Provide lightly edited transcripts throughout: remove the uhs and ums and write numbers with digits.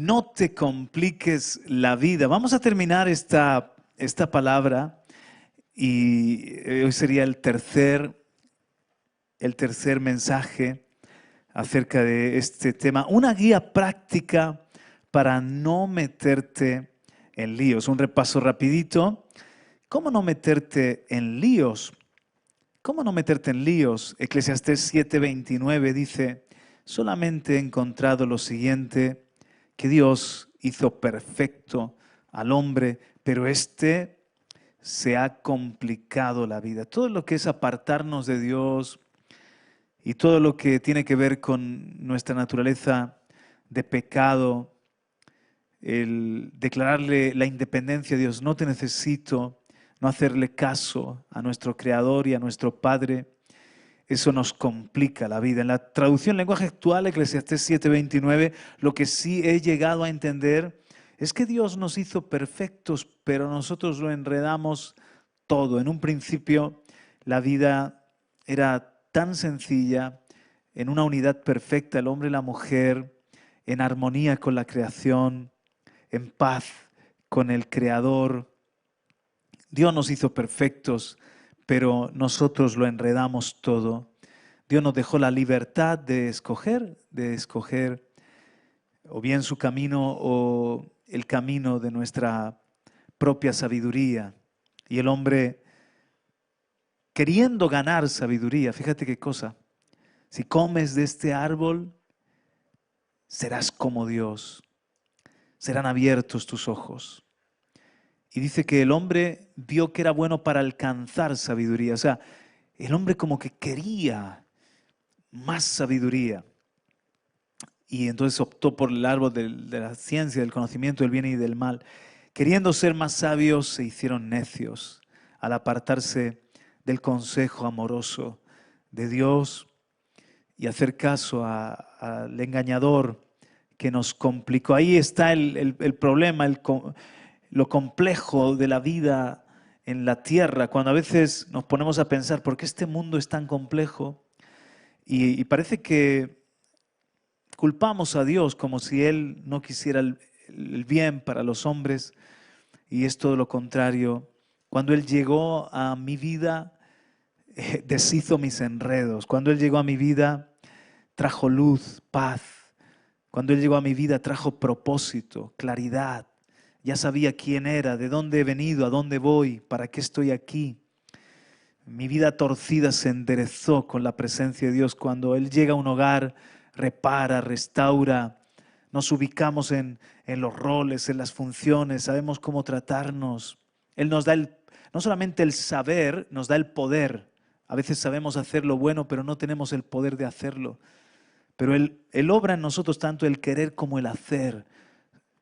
no te compliques la vida. Vamos a terminar esta palabra y hoy sería el tercer mensaje acerca de este tema. Una guía práctica para no meterte en líos. Un repaso rapidito. ¿Cómo no meterte en líos? ¿Cómo no meterte en líos? Eclesiastés 7:29 dice, solamente he encontrado lo siguiente, que Dios hizo perfecto al hombre, pero éste se ha complicado la vida. Todo lo que es apartarnos de Dios y todo lo que tiene que ver con nuestra naturaleza de pecado, el declararle la independencia a Dios, no te necesito, no hacerle caso a nuestro Creador y a nuestro Padre, eso nos complica la vida. En la traducción lenguaje actual, Eclesiastés 7:29, lo que sí he llegado a entender es que Dios nos hizo perfectos, pero nosotros lo enredamos todo. En un principio la vida era tan sencilla, en una unidad perfecta, el hombre y la mujer, en armonía con la creación, en paz con el Creador. Dios nos hizo perfectos, pero nosotros lo enredamos todo. Dios nos dejó la libertad de escoger o bien su camino o el camino de nuestra propia sabiduría. Y el hombre, queriendo ganar sabiduría, fíjate qué cosa, si comes de este árbol, serás como Dios, serán abiertos tus ojos. Y dice que el hombre vio que era bueno para alcanzar sabiduría. O sea, el hombre como que quería más sabiduría. Y entonces optó por el árbol de la ciencia, del conocimiento del bien y del mal. Queriendo ser más sabios, se hicieron necios al apartarse del consejo amoroso de Dios y hacer caso al engañador que nos complicó. Ahí está el problema, lo complejo de la vida en la tierra, cuando a veces nos ponemos a pensar, ¿por qué este mundo es tan complejo? Y parece que culpamos a Dios como si Él no quisiera el bien para los hombres, y es todo lo contrario. Cuando Él llegó a mi vida, deshizo mis enredos. Cuando Él llegó a mi vida, trajo luz, paz. Cuando Él llegó a mi vida, trajo propósito, claridad. Ya sabía quién era, de dónde he venido, a dónde voy, para qué estoy aquí. Mi vida torcida se enderezó con la presencia de Dios. Cuando Él llega a un hogar, repara, restaura. Nos ubicamos en los roles, en las funciones, sabemos cómo tratarnos. Él nos da no solamente el saber, nos da el poder. A veces sabemos hacer lo bueno, pero no tenemos el poder de hacerlo. Pero Él obra en nosotros tanto el querer como el hacer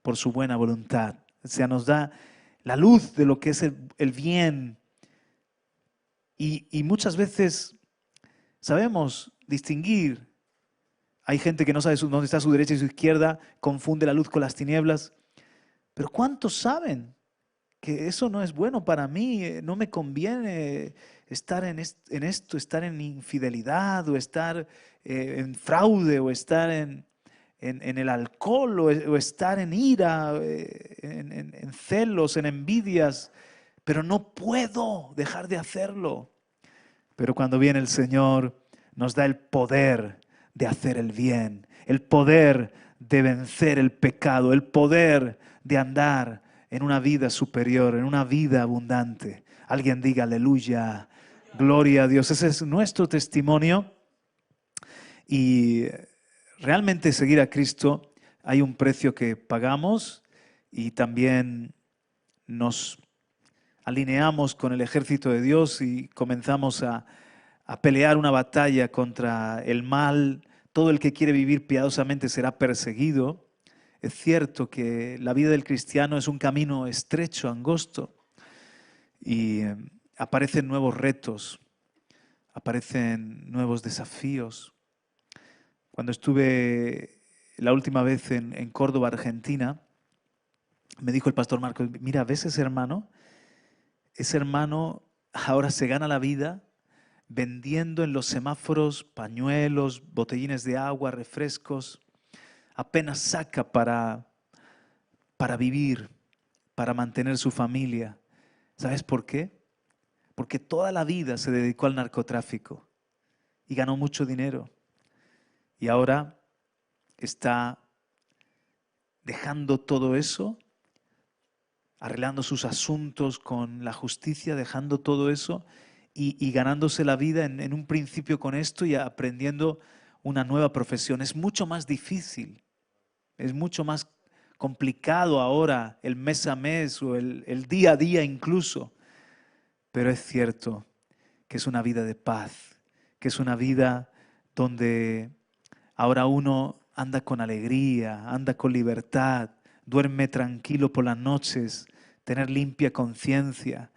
por su buena voluntad. O sea, nos da la luz de lo que es el bien. Y muchas veces sabemos distinguir. Hay gente que no sabe dónde está su derecha y su izquierda, confunde la luz con las tinieblas. Pero ¿cuántos saben que eso no es bueno para mí? No me conviene estar en esto, estar en infidelidad o estar en fraude o estar en el alcohol o estar en ira, en celos, en envidias, pero no puedo dejar de hacerlo. Pero cuando viene el Señor, nos da el poder de hacer el bien, el poder de vencer el pecado, el poder de andar en una vida superior, en una vida abundante. Alguien diga aleluya, gloria a Dios. Ese es nuestro testimonio. Y realmente seguir a Cristo, hay un precio que pagamos y también nos alineamos con el ejército de Dios y comenzamos a pelear una batalla contra el mal. Todo el que quiere vivir piadosamente será perseguido. Es cierto que la vida del cristiano es un camino estrecho, angosto, y aparecen nuevos retos, aparecen nuevos desafíos. Cuando estuve la última vez en Córdoba, Argentina, me dijo el pastor Marcos, mira, ¿ves ese hermano? Ese hermano ahora se gana la vida vendiendo en los semáforos pañuelos, botellines de agua, refrescos. Apenas saca para para vivir, para mantener su familia. ¿Sabes por qué? Porque toda la vida se dedicó al narcotráfico y ganó mucho dinero. Y ahora está dejando todo eso, arreglando sus asuntos con la justicia, dejando todo eso y ganándose la vida en un principio con esto y aprendiendo una nueva profesión. Es mucho más difícil, es mucho más complicado ahora el mes a mes o el día a día incluso, pero es cierto que es una vida de paz, que es una vida donde ahora uno anda con alegría, anda con libertad, duerme tranquilo por las noches, tener limpia conciencia,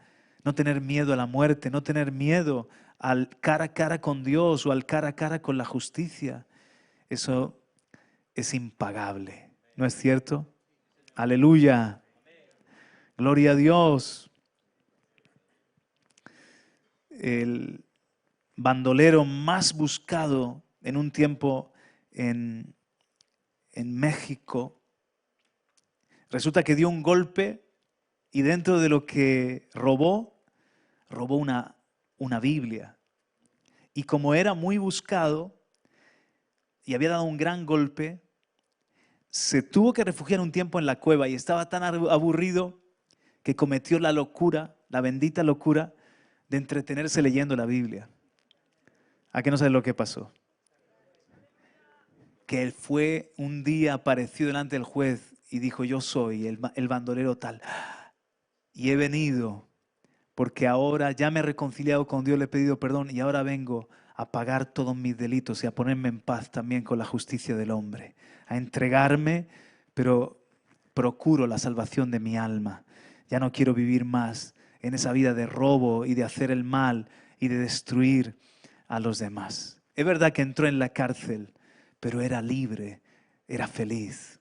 no tener miedo a la muerte, no tener miedo al cara a cara con Dios o al cara a cara con la justicia. Eso es impagable, ¿no es cierto? Aleluya, gloria a Dios. El bandolero más buscado en un tiempo en México, resulta que dio un golpe y dentro de lo que robó una Biblia. Y como era muy buscado y había dado un gran golpe, se tuvo que refugiar un tiempo en la cueva y estaba tan aburrido que cometió la locura, la bendita locura, de entretenerse leyendo la Biblia. ¿A qué no sabes lo que pasó? Que él fue un día, apareció delante del juez y dijo, yo soy el bandolero tal. Y he venido porque ahora ya me he reconciliado con Dios, le he pedido perdón y ahora vengo a pagar todos mis delitos y a ponerme en paz también con la justicia del hombre. A entregarme, pero procuro la salvación de mi alma. Ya no quiero vivir más en esa vida de robo y de hacer el mal y de destruir a los demás. Es verdad que entró en la cárcel, pero era libre, era feliz.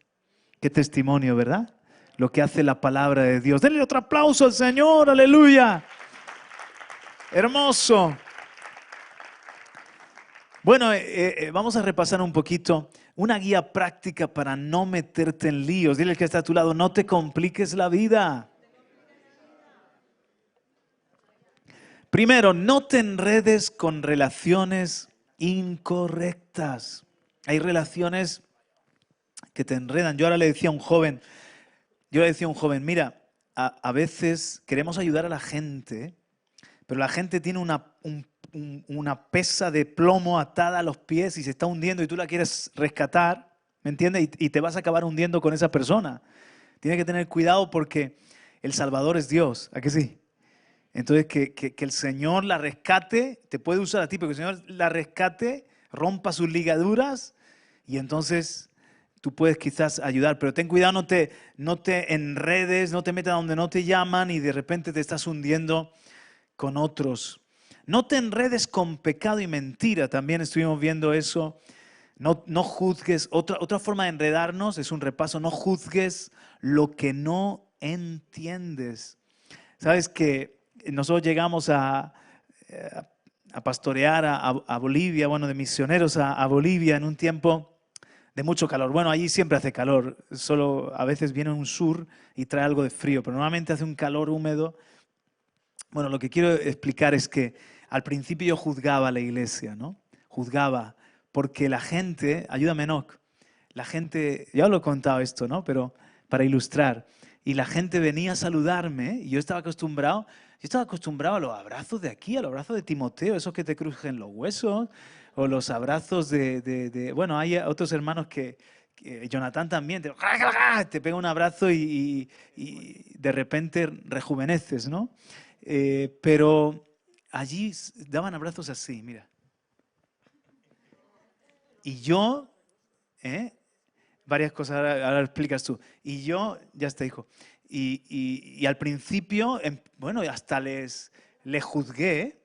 Qué testimonio, ¿verdad? Lo que hace la palabra de Dios. Denle otro aplauso al Señor, aleluya. Hermoso. Bueno, vamos a repasar un poquito una guía práctica para no meterte en líos. Dile al que está a tu lado, no te compliques la vida. Primero, no te enredes con relaciones incorrectas. Hay relaciones que te enredan. Yo ahora le decía a un joven, mira, a veces queremos ayudar a la gente, pero la gente tiene una pesa de plomo atada a los pies y se está hundiendo y tú la quieres rescatar, ¿me entiendes? Y te vas a acabar hundiendo con esa persona. Tienes que tener cuidado porque el Salvador es Dios, ¿a que sí? Entonces, que el Señor la rescate, te puede usar a ti, porque el Señor la rescate, rompa sus ligaduras y entonces tú puedes quizás ayudar. Pero ten cuidado, no te enredes, no te metas donde no te llaman y de repente te estás hundiendo con otros. No te enredes con pecado y mentira, también estuvimos viendo eso. No juzgues, otra forma de enredarnos es un repaso, no juzgues lo que no entiendes. Sabes que nosotros llegamos a pastorear a Bolivia, bueno, de misioneros a Bolivia en un tiempo de mucho calor. Bueno, allí siempre hace calor, solo a veces viene un sur y trae algo de frío, pero normalmente hace un calor húmedo. Bueno, lo que quiero explicar es que al principio yo juzgaba a la iglesia, ¿no? Juzgaba, porque la gente, ayúdame Enoch, la gente, ya os lo he contado esto, ¿no? Pero para ilustrar, y la gente venía a saludarme y yo estaba acostumbrado a los abrazos de aquí, a los abrazos de Timoteo, esos que te crujen los huesos, o los abrazos bueno, hay otros hermanos que Jonathan también, te pega un abrazo y de repente rejuveneces, ¿no? Pero allí daban abrazos así, mira. Y yo, varias cosas, ahora explicas tú. Y yo, ya está, hijo. Y al principio, bueno, hasta les juzgué.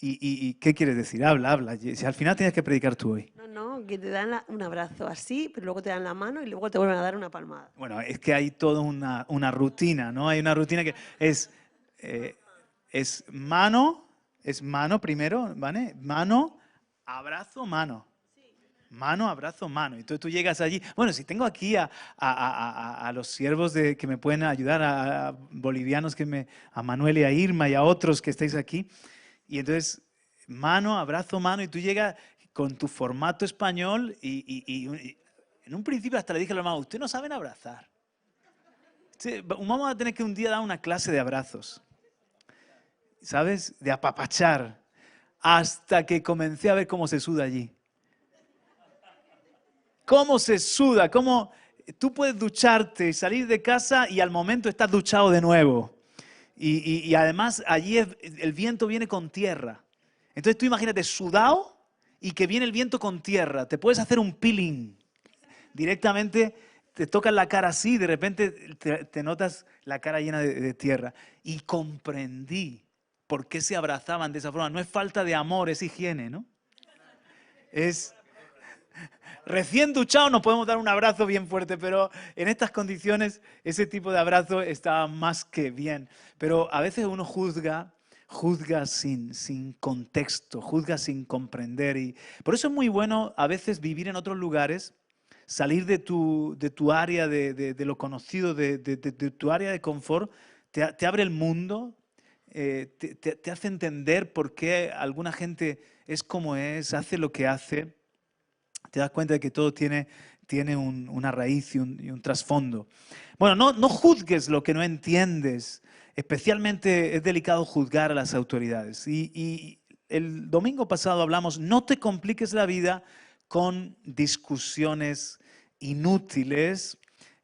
¿Y qué quieres decir? Habla. Si al final tienes que predicar tú hoy. No, que te dan un abrazo así, pero luego te dan la mano y luego te vuelven a dar una palmada. Bueno, es que hay toda una rutina, ¿no? Hay una rutina que es mano primero, ¿vale? Mano, abrazo, mano. Mano, abrazo, mano. Entonces tú llegas allí. Bueno, si tengo aquí a los siervos que me pueden ayudar, a bolivianos, a Manuel y a Irma y a otros que estáis aquí. Y entonces, mano, abrazo, mano. Y tú llegas con tu formato español y en un principio hasta le dije a la mamá, ustedes no saben abrazar. Sí, vamos a tener que un día dar una clase de abrazos. ¿Sabes? De apapachar. Hasta que comencé a ver cómo se suda allí. ¿Cómo se suda? ¿Cómo tú puedes ducharte, salir de casa y al momento estás duchado de nuevo? Y además allí el viento viene con tierra. Entonces tú imagínate sudado y que viene el viento con tierra. Te puedes hacer un peeling. Directamente te tocas la cara así, de repente te notas la cara llena de tierra. Y comprendí por qué se abrazaban de esa forma. No es falta de amor, es higiene, ¿no? Es... Recién duchados nos podemos dar un abrazo bien fuerte, pero en estas condiciones ese tipo de abrazo está más que bien. Pero a veces uno juzga sin contexto, juzga sin comprender. Y por eso es muy bueno a veces vivir en otros lugares, salir de tu área de lo conocido, de tu área de confort, te abre el mundo, te hace entender por qué alguna gente es como es, hace lo que hace. Te das cuenta de que todo tiene una raíz y un trasfondo. Bueno, no juzgues lo que no entiendes. Especialmente es delicado juzgar a las autoridades. Y el domingo pasado hablamos, no te compliques la vida con discusiones inútiles.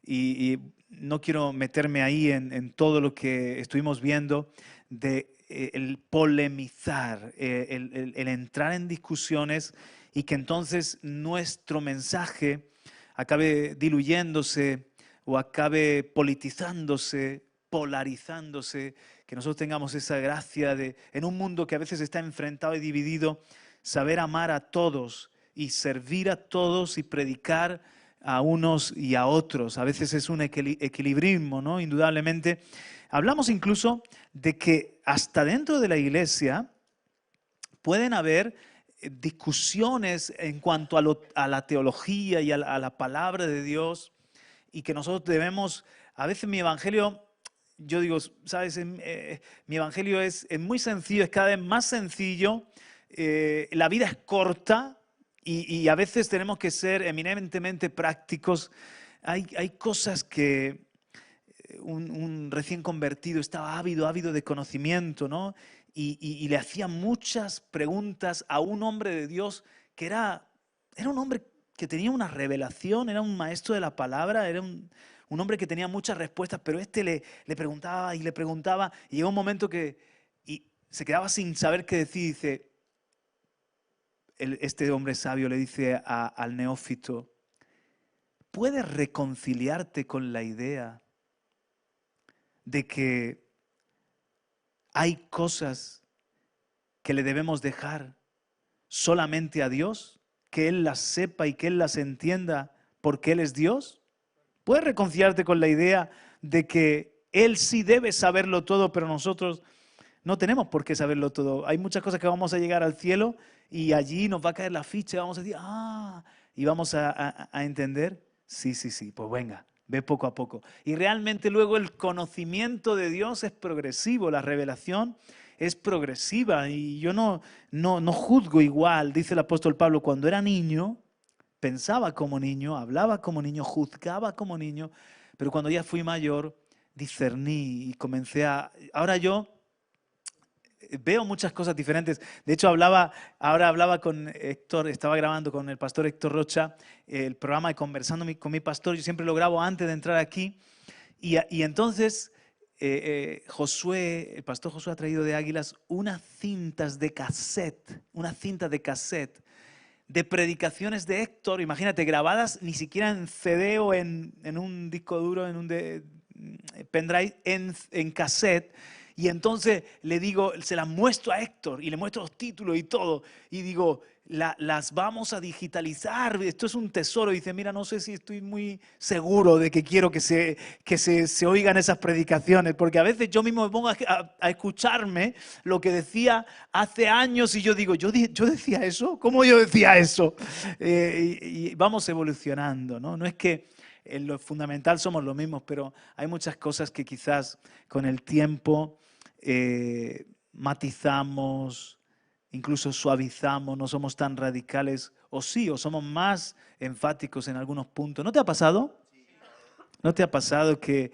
Y no quiero meterme ahí en todo lo que estuvimos viendo de el polemizar, el entrar en discusiones y que entonces nuestro mensaje acabe diluyéndose o acabe politizándose, polarizándose, que nosotros tengamos esa gracia de, en un mundo que a veces está enfrentado y dividido, saber amar a todos y servir a todos y predicar a unos y a otros. A veces es un equilibrismo, ¿no? Indudablemente. Hablamos incluso de que hasta dentro de la iglesia pueden haber discusiones en cuanto a la teología y a la palabra de Dios y que nosotros debemos, a veces mi evangelio, yo digo, sabes, mi evangelio es muy sencillo, es cada vez más sencillo, la vida es corta y a veces tenemos que ser eminentemente prácticos. Hay cosas que un recién convertido estaba ávido de conocimiento, ¿no? Y le hacía muchas preguntas a un hombre de Dios que era un hombre que tenía una revelación, era un maestro de la palabra, era un hombre que tenía muchas respuestas, pero le preguntaba y llegó un momento que se quedaba sin saber qué decir. Dice, este hombre sabio le dice al neófito, ¿puedes reconciliarte con la idea de que hay cosas que le debemos dejar solamente a Dios, que Él las sepa y que Él las entienda porque Él es Dios? ¿Puedes reconciliarte con la idea de que Él sí debe saberlo todo, pero nosotros no tenemos por qué saberlo todo? Hay muchas cosas que vamos a llegar al cielo y allí nos va a caer la ficha y vamos a decir, y vamos a entender. Sí, pues venga. Ve poco a poco. Y realmente luego el conocimiento de Dios es progresivo, la revelación es progresiva. Y yo no juzgo igual, dice el apóstol Pablo, cuando era niño, pensaba como niño, hablaba como niño, juzgaba como niño, pero cuando ya fui mayor, discerní y comencé Ahora yo veo muchas cosas diferentes. De hecho, ahora hablaba con Héctor, estaba grabando con el pastor Héctor Rocha el programa de Conversando con mi pastor. Yo siempre lo grabo antes de entrar aquí. Y entonces el pastor Josué ha traído de Águilas unas cintas de cassette, de predicaciones de Héctor, imagínate, grabadas ni siquiera en CD o en un disco duro, en un pendrive, en cassette. Y entonces le digo, se las muestro a Héctor y le muestro los títulos y todo. Y digo, las vamos a digitalizar, esto es un tesoro. Y dice, mira, no sé si estoy muy seguro de que quiero que se oigan esas predicaciones, porque a veces yo mismo me pongo a escucharme lo que decía hace años y yo digo, ¿yo decía eso? ¿Cómo yo decía eso? Y vamos evolucionando, ¿no? No es que en lo fundamental somos los mismos, pero hay muchas cosas que quizás con el tiempo matizamos, incluso suavizamos, no somos tan radicales, o sí, o somos más enfáticos en algunos puntos. ¿No te ha pasado? ¿No te ha pasado que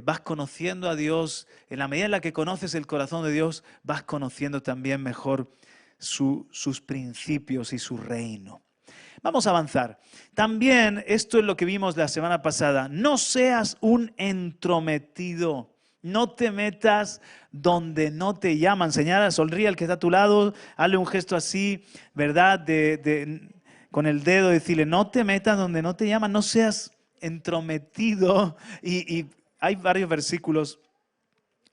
vas conociendo a Dios, en la medida en la que conoces el corazón de Dios, vas conociendo también mejor sus principios y su reino? Vamos a avanzar. También, esto es lo que vimos la semana pasada, no seas un entrometido. No te metas donde no te llaman. Señala, sonríe al que está a tu lado, hazle un gesto así, ¿verdad? Con el dedo, decirle, no te metas donde no te llaman, no seas entrometido. Y hay varios versículos,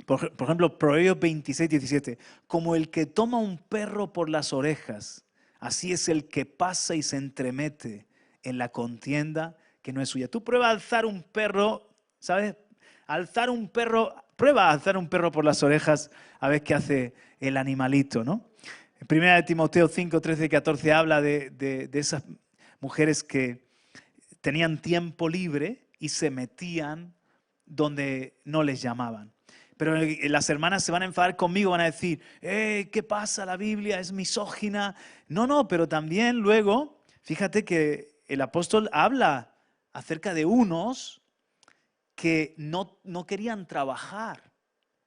por ejemplo, Proverbios 26, 17. Como el que toma un perro por las orejas, así es el que pasa y se entremete en la contienda que no es suya. Tú prueba a alzar un perro, ¿sabes? Prueba a alzar un perro por las orejas a ver qué hace el animalito, ¿no? En 1 Timoteo 5, 13 y 14 habla de esas mujeres que tenían tiempo libre y se metían donde no les llamaban. Pero las hermanas se van a enfadar conmigo, van a decir, ¿qué pasa? La Biblia es misógina. No, pero también luego, fíjate que el apóstol habla acerca de unos que no querían trabajar.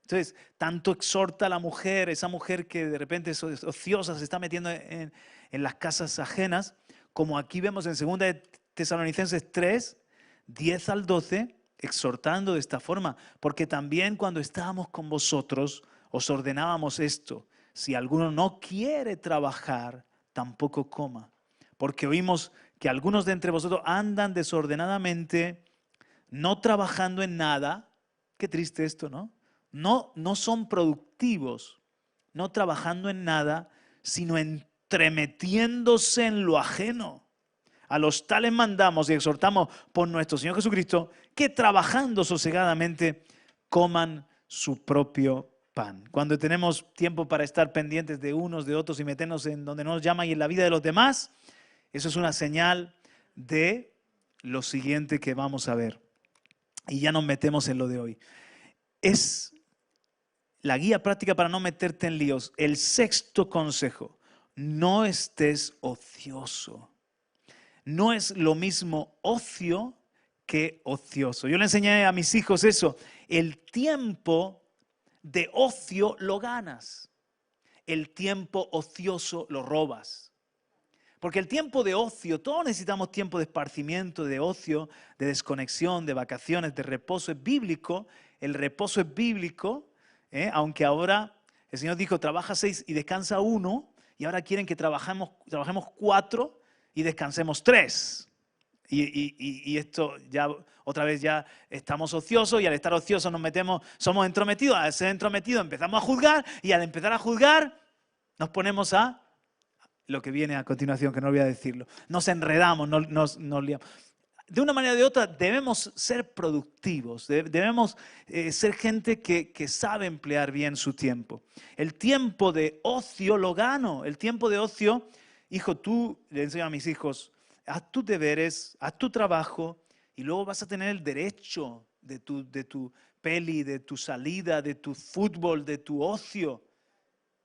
Entonces, tanto exhorta a la mujer, esa mujer que de repente es ociosa, se está metiendo en las casas ajenas, como aquí vemos en 2 de Tesalonicenses 3, 10 al 12, exhortando de esta forma, porque también cuando estábamos con vosotros os ordenábamos esto, si alguno no quiere trabajar, tampoco coma, porque oímos que algunos de entre vosotros andan desordenadamente, no trabajando en nada. Qué triste esto, ¿no? No son productivos, no trabajando en nada, sino entremetiéndose en lo ajeno. A los tales mandamos y exhortamos por nuestro Señor Jesucristo que trabajando sosegadamente coman su propio pan. Cuando tenemos tiempo para estar pendientes de unos, de otros y meternos en donde nos llaman y en la vida de los demás, eso es una señal de lo siguiente que vamos a ver. Y ya nos metemos en lo de hoy. Es la guía práctica para no meterte en líos. El sexto consejo, no estés ocioso. No es lo mismo ocio que ocioso. Yo le enseñé a mis hijos eso. El tiempo de ocio lo ganas. El tiempo ocioso lo robas. Porque el tiempo de ocio, todos necesitamos tiempo de esparcimiento, de ocio, de desconexión, de vacaciones, de reposo. Es bíblico, el reposo es bíblico, aunque ahora el Señor dijo, trabaja 6 y descansa 1, y ahora quieren que trabajemos 4 y descansemos 3. Y esto ya, otra vez ya estamos ociosos y al estar ociosos nos metemos, somos entrometidos, al ser entrometidos empezamos a juzgar y al empezar a juzgar nos ponemos a lo que viene a continuación, que no voy a decirlo. Nos enredamos, nos liamos. De una manera o de otra debemos ser productivos, debemos ser gente que sabe emplear bien su tiempo. El tiempo de ocio lo gano, el tiempo de ocio, hijo, tú le enseño a mis hijos, haz tus deberes, haz tu trabajo y luego vas a tener el derecho de tu peli, de tu salida, de tu fútbol, de tu ocio.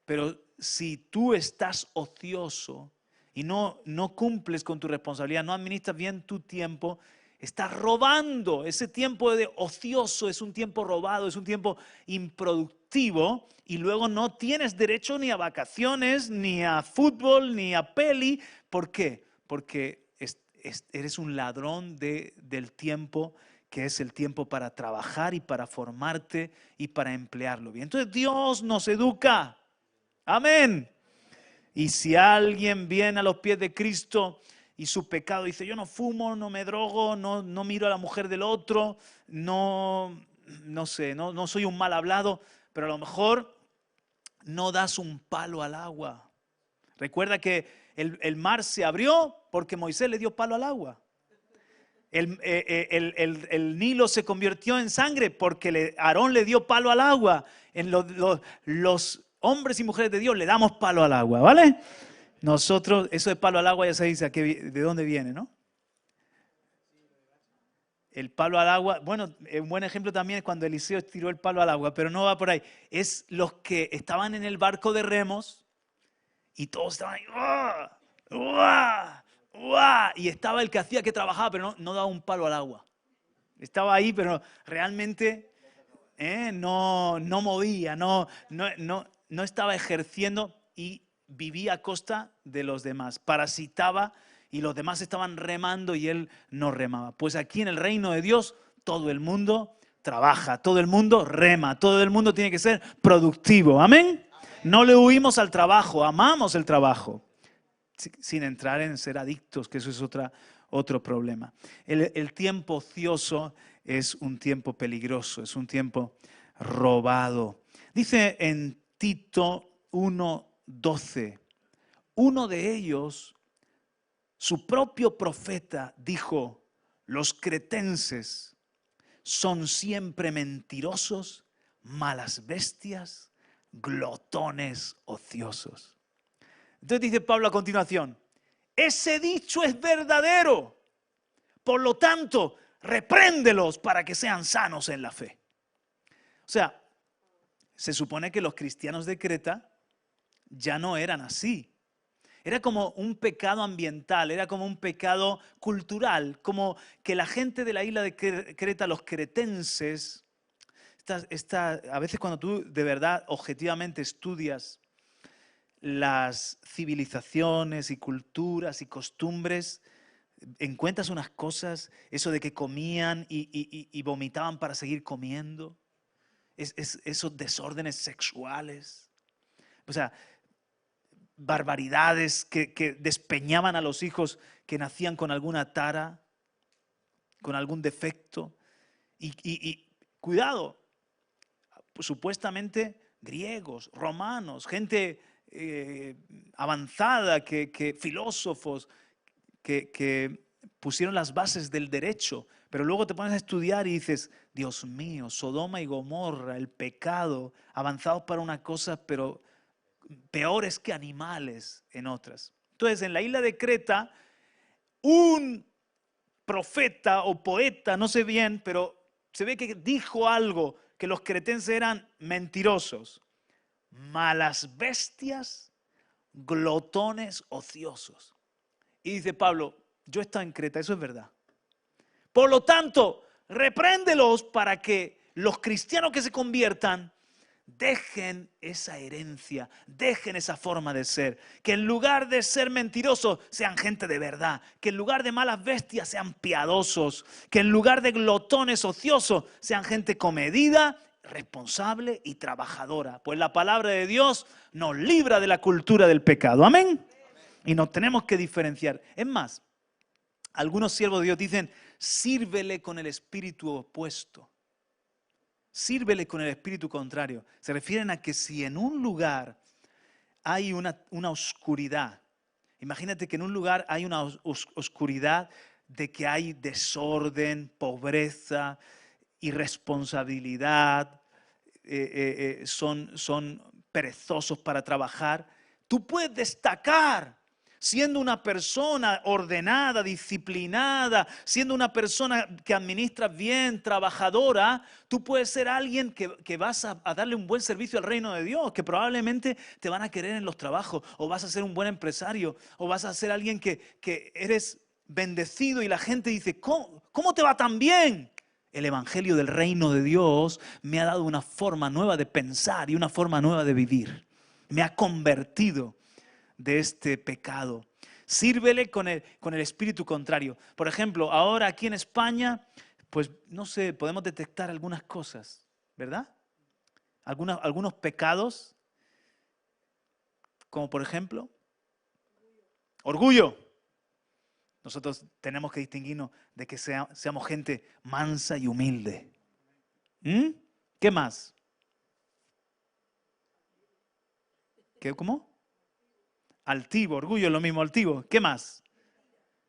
Pero si tú estás ocioso y no cumples con tu responsabilidad, no administras bien tu tiempo, estás robando. Ese tiempo de ocioso es un tiempo robado, es un tiempo improductivo y luego no tienes derecho ni a vacaciones, ni a fútbol, ni a peli. ¿Por qué? Porque eres un ladrón del tiempo, que es el tiempo para trabajar y para formarte y para emplearlo bien. Entonces Dios nos educa. Amén. Y si alguien viene a los pies de Cristo y su pecado dice, yo no fumo, no me drogo, no miro a la mujer del otro, no sé, no soy un mal hablado, pero a lo mejor no das un palo al agua. Recuerda que el mar se abrió porque Moisés le dio palo al agua. El Nilo se convirtió en sangre porque Aarón le dio palo al agua. Los hombres y mujeres de Dios le damos palo al agua, ¿vale? Nosotros, eso de palo al agua ya se dice de dónde viene, ¿no? El palo al agua, bueno, un buen ejemplo también es cuando Eliseo tiró el palo al agua, pero no va por ahí. Es los que estaban en el barco de remos y todos estaban ahí, ¡uah! ¡Uah! ¡Uah! Y estaba el que hacía que trabajaba, pero no daba un palo al agua. Estaba ahí, pero realmente no movía, no estaba ejerciendo y vivía a costa de los demás. Parasitaba y los demás estaban remando y él no remaba. Pues aquí en el reino de Dios todo el mundo trabaja, todo el mundo rema, todo el mundo tiene que ser productivo. ¿Amén? No le huimos al trabajo, amamos el trabajo. Sin entrar en ser adictos, que eso es otro problema. El tiempo ocioso es un tiempo peligroso, es un tiempo robado. Dice en Tito 1:12, uno de ellos, su propio profeta, dijo: los cretenses son siempre mentirosos, malas bestias, glotones ociosos. Entonces dice Pablo a continuación, ese dicho es verdadero, por lo tanto, repréndelos para que sean sanos en la fe. O sea, se supone que los cristianos de Creta ya no eran así. Era como un pecado ambiental, era como un pecado cultural, como que la gente de la isla de Creta, los cretenses, a veces cuando tú de verdad objetivamente estudias las civilizaciones y culturas y costumbres, encuentras unas cosas, eso de que comían y vomitaban para seguir comiendo, esos desórdenes sexuales, o sea, barbaridades que despeñaban a los hijos que nacían con alguna tara, con algún defecto. Y cuidado, supuestamente griegos, romanos, gente avanzada, filósofos que pusieron las bases del derecho, pero luego te pones a estudiar y dices, Dios mío, Sodoma y Gomorra, el pecado, avanzados para una cosa, pero peores que animales en otras. Entonces, en la isla de Creta, un profeta o poeta, no sé bien, pero se ve que dijo algo, que los cretenses eran mentirosos, malas bestias, glotones ociosos. Y dice Pablo, yo estoy en Creta, eso es verdad. Por lo tanto, repréndelos para que los cristianos que se conviertan dejen esa herencia, dejen esa forma de ser. Que en lugar de ser mentirosos sean gente de verdad. Que en lugar de malas bestias sean piadosos. Que en lugar de glotones ociosos sean gente comedida, responsable y trabajadora. Pues la palabra de Dios nos libra de la cultura del pecado. Amén. Y nos tenemos que diferenciar. Es más, algunos siervos de Dios dicen, sírvele con el espíritu opuesto. Sírvele con el espíritu contrario. Se refieren a que si en un lugar hay una oscuridad, imagínate que en un lugar hay una oscuridad de que hay desorden, pobreza, irresponsabilidad, son perezosos para trabajar, tú puedes destacar siendo una persona ordenada, disciplinada, siendo una persona que administra bien, trabajadora. Tú puedes ser alguien que vas a darle un buen servicio al reino de Dios, que probablemente te van a querer en los trabajos, o vas a ser un buen empresario, o vas a ser alguien que eres bendecido y la gente dice, ¿cómo te va tan bien? El evangelio del reino de Dios me ha dado una forma nueva de pensar y una forma nueva de vivir. Me ha convertido de este pecado. Sírvele con el espíritu contrario. Por ejemplo, ahora aquí en España, pues no sé, podemos detectar algunas cosas, ¿verdad? Algunos pecados, como por ejemplo, orgullo. Nosotros tenemos que distinguirnos de que seamos gente mansa y humilde. ¿Qué más? ¿Cómo? Altivo, orgullo es lo mismo, altivo. ¿Qué más?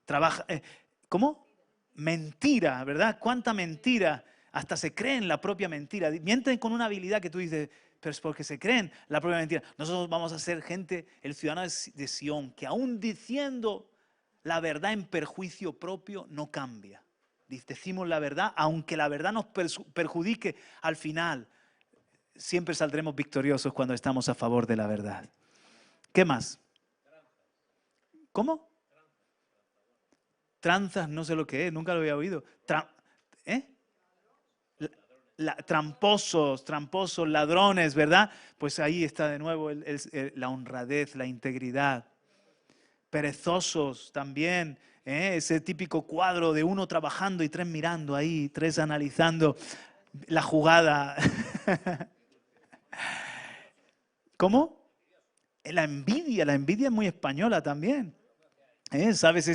Trabaja, ¿cómo? Mentira, ¿verdad? ¿Cuánta mentira? Hasta se creen la propia mentira. Mienten con una habilidad que tú dices, pero es porque se creen la propia mentira. Nosotros vamos a ser gente, el ciudadano de Sión, que aún diciendo la verdad en perjuicio propio, no cambia. Decimos la verdad, aunque la verdad nos perjudique, al final siempre saldremos victoriosos cuando estamos a favor de la verdad. ¿Qué más? ¿Cómo? Tranzas, no sé lo que es, nunca lo había oído. Tramposos, ladrones, ¿verdad? Pues ahí está de nuevo la honradez, la integridad. Perezosos también, ese típico cuadro de uno trabajando y tres mirando ahí, tres analizando la jugada. ¿Cómo? La envidia es muy española también. ¿Sabes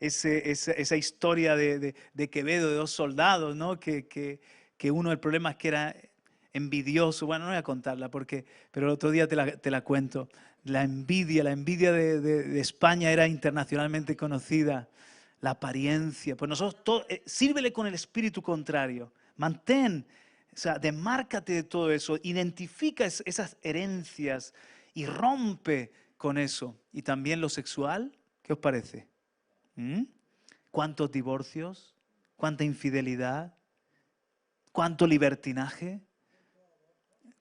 esa historia de Quevedo, de dos soldados, ¿no? Que uno, el problema es que era envidioso. Bueno, no voy a contarla, pero el otro día te la cuento. La envidia de España era internacionalmente conocida. La apariencia. Pues nosotros, sírvele con el espíritu contrario. Mantén, o sea, demárcate de todo eso. Identifica esas herencias y rompe con eso. Y también lo sexual. ¿Qué os parece? ¿Cuántos divorcios? ¿Cuánta infidelidad? ¿Cuánto libertinaje?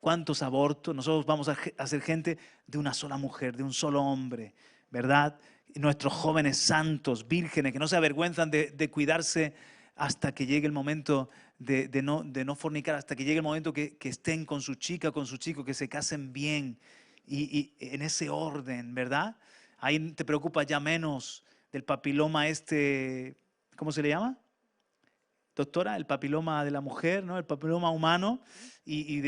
¿Cuántos abortos? Nosotros vamos a ser gente de una sola mujer, de un solo hombre, ¿verdad? Y nuestros jóvenes santos, vírgenes, que no se avergüenzan de cuidarse hasta que llegue el momento de no fornicar, hasta que llegue el momento que estén con su chica, con su chico, que se casen bien y en ese orden, ¿verdad? Ahí te preocupas ya menos del papiloma ¿cómo se le llama? Doctora, el papiloma de la mujer, ¿no? El papiloma humano. Y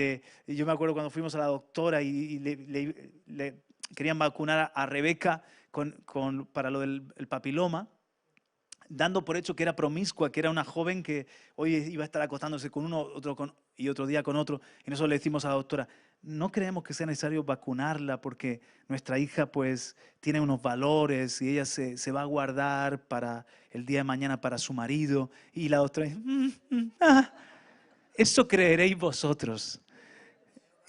yo me acuerdo cuando fuimos a la doctora y le querían vacunar a Rebeca para lo del papiloma, dando por hecho que era promiscua, que era una joven que hoy iba a estar acostándose con uno, y otro día con otro. Y nosotros le decimos a la doctora, no creemos que sea necesario vacunarla porque nuestra hija pues tiene unos valores y ella se va a guardar para el día de mañana para su marido. Y la doctora dice, eso creeréis vosotros.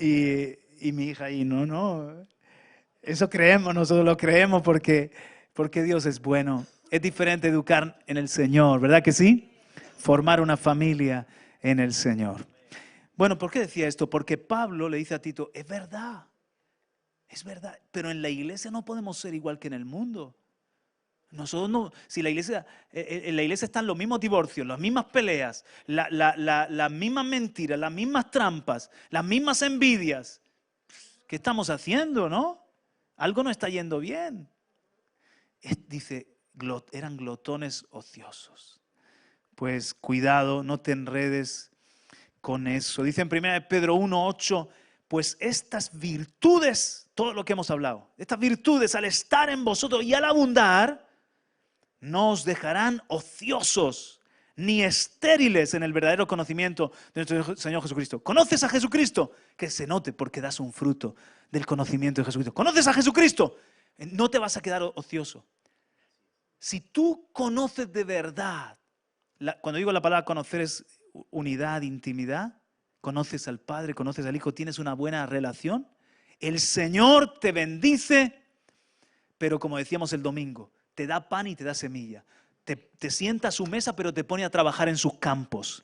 Y mi hija ahí, no, eso creemos, nosotros lo creemos porque Dios es bueno. Es diferente educar en el Señor, ¿verdad que sí? Formar una familia en el Señor. Bueno, ¿por qué decía esto? Porque Pablo le dice a Tito, es verdad, pero en la iglesia no podemos ser igual que en el mundo. Nosotros no, si en la iglesia están los mismos divorcios, las mismas peleas, las mismas mentiras, las mismas trampas, las mismas envidias. ¿Qué estamos haciendo, no? Algo no está yendo bien. Dice, eran glotones ociosos. Pues cuidado, no te enredes con eso. Dice en 1 Pedro 1:8, pues estas virtudes, todo lo que hemos hablado, estas virtudes al estar en vosotros y al abundar, no os dejarán ociosos ni estériles en el verdadero conocimiento de nuestro Señor Jesucristo. ¿Conoces a Jesucristo? Que se note porque das un fruto del conocimiento de Jesucristo. ¿Conoces a Jesucristo? No te vas a quedar ocioso. Si tú conoces de verdad, cuando digo la palabra conocer es unidad, intimidad, conoces al Padre, conoces al Hijo, tienes una buena relación, el Señor te bendice, pero como decíamos el domingo, te da pan y te da semilla. Te sienta a su mesa, pero te pone a trabajar en sus campos.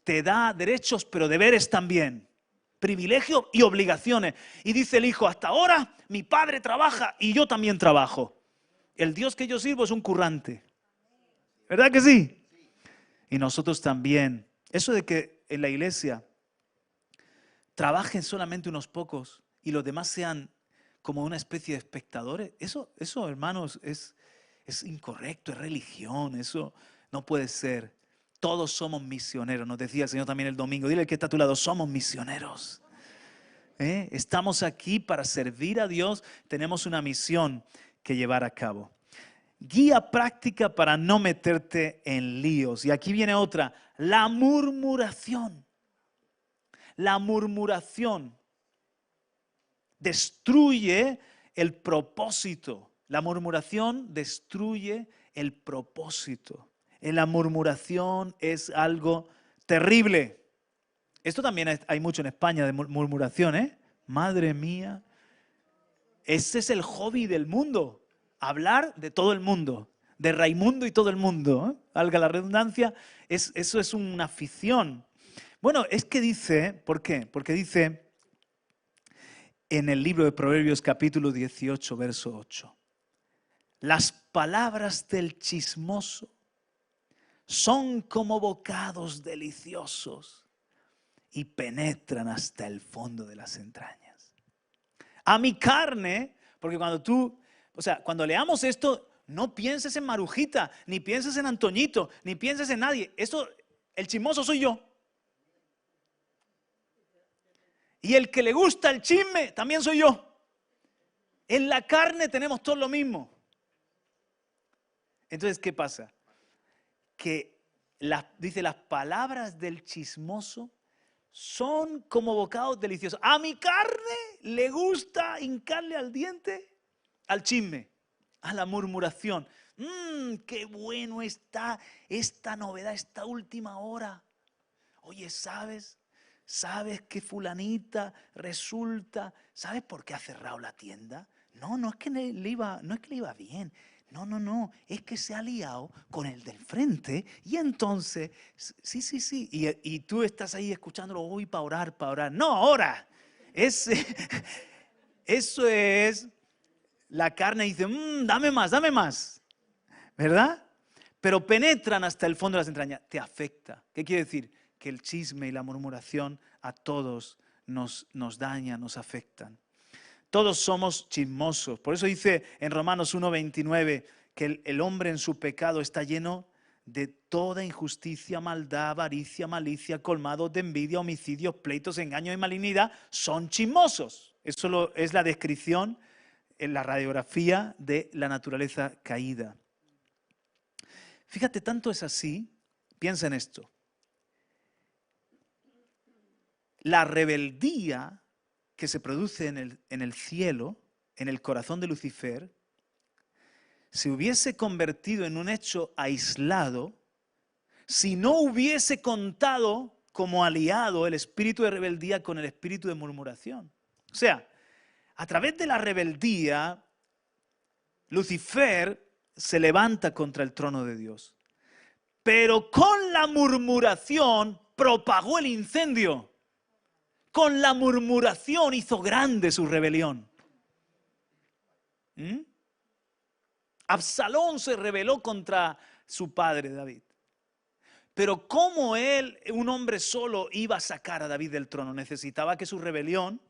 Te da derechos, pero deberes también. Privilegios y obligaciones. Y dice el Hijo, hasta ahora mi Padre trabaja y yo también trabajo. El Dios que yo sirvo es un currante. ¿Verdad que sí? Y nosotros también. Eso de que en la iglesia trabajen solamente unos pocos y los demás sean como una especie de espectadores, eso hermanos, es incorrecto, es religión, eso no puede ser. Todos somos misioneros, nos decía el Señor también el domingo. Dile al que está a tu lado, somos misioneros. Estamos aquí para servir a Dios, tenemos una misión que llevar a cabo. Guía práctica para no meterte en líos. Y aquí viene otra, la murmuración. La murmuración. Destruye el propósito. La murmuración destruye el propósito. En la murmuración es algo terrible. Esto también hay mucho en España de murmuración, ¿eh? Madre mía. Ese es el hobby del mundo. Hablar de todo el mundo. De Raimundo y todo el mundo. Valga la redundancia. Eso es una afición. Bueno, es que dice, ¿por qué? Porque dice en el libro de Proverbios capítulo 18, verso 8. Las palabras del chismoso son como bocados deliciosos y penetran hasta el fondo de las entrañas. A mi carne, porque cuando leamos esto, no pienses en Marujita, ni pienses en Antoñito, ni pienses en nadie. El chismoso soy yo. Y el que le gusta el chisme, también soy yo. En la carne tenemos todo lo mismo. Entonces, ¿qué pasa? Que dice, las palabras del chismoso son como bocados deliciosos. A mi carne le gusta hincarle al diente al chisme, a la murmuración. Qué bueno está esta novedad, esta última hora. Oye, ¿sabes que fulanita resulta? ¿Sabes por qué ha cerrado la tienda? No es que le iba bien. No, es que se ha liado con el del frente y entonces, sí, y tú estás ahí escuchándolo, uy, para orar. No, ora. Eso es, la carne dice, dame más, ¿verdad? Pero penetran hasta el fondo de las entrañas, te afecta. ¿Qué quiere decir? Que el chisme y la murmuración a todos nos dañan, nos afectan. Todos somos chismosos. Por eso dice en Romanos 1:29 que el hombre en su pecado está lleno de toda injusticia, maldad, avaricia, malicia, colmado de envidia, homicidios, pleitos, engaños y malignidad. Son chismosos. Eso es la descripción en la radiografía de la naturaleza caída. Fíjate, tanto es así, piensa en esto. La rebeldía que se produce en el cielo, en el corazón de Lucifer, se hubiese convertido en un hecho aislado si no hubiese contado como aliado el espíritu de rebeldía con el espíritu de murmuración. O sea, a través de la rebeldía, Lucifer se levanta contra el trono de Dios. Pero con la murmuración propagó el incendio. Con la murmuración hizo grande su rebelión. Absalón se rebeló contra su padre David. Pero ¿cómo él, un hombre solo, iba a sacar a David del trono? Necesitaba que su rebelión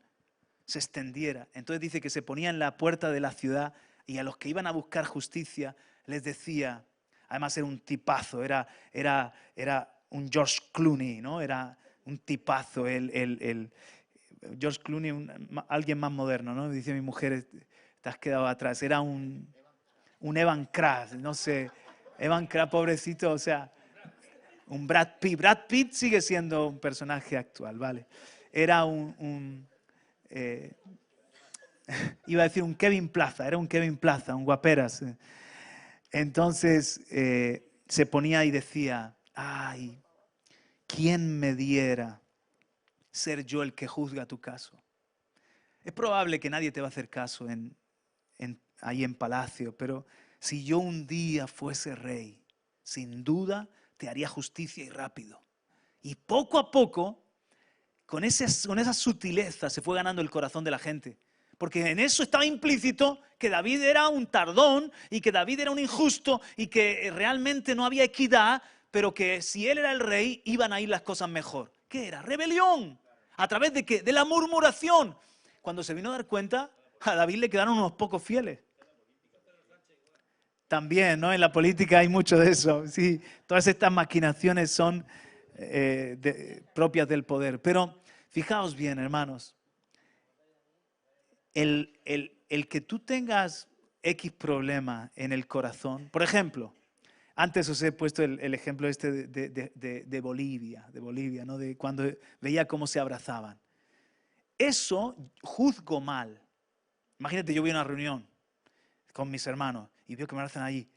se extendiera. Entonces dice que se ponía en la puerta de la ciudad y a los que iban a buscar justicia les decía, además era un tipazo, era un George Clooney, ¿no? Era un tipazo, George Clooney, alguien más moderno, ¿no? Dice mi mujer, te has quedado atrás. Era un Evan Kraft, no sé, Evan Kraft, pobrecito, o sea, un Brad Pitt. Brad Pitt sigue siendo un personaje actual, ¿vale? Era iba a decir un Kevin Plaza, era un Kevin Plaza, un guaperas. Entonces se ponía y decía, ay, ¿quién me diera ser yo el que juzga tu caso? Es probable que nadie te va a hacer caso ahí en palacio, pero si yo un día fuese rey, sin duda te haría justicia y rápido. Y poco a poco, con esa sutileza se fue ganando el corazón de la gente. Porque en eso estaba implícito que David era un tardón y que David era un injusto y que realmente no había equidad, pero que si él era el rey iban a ir las cosas mejor. ¿Qué era? Rebelión. ¿A través de qué? De la murmuración. Cuando se vino a dar cuenta, a David le quedaron unos pocos fieles. También, ¿no? En la política hay mucho de eso. Sí, todas estas maquinaciones son propias del poder. Pero fijaos bien, hermanos. El que tú tengas X problema en el corazón, por ejemplo, antes os he puesto el ejemplo este de Bolivia, ¿no? De cuando veía cómo se abrazaban. eso juzgo mal. Imagínate, yo voy a una reunión con mis hermanos y veo que me hacen allí.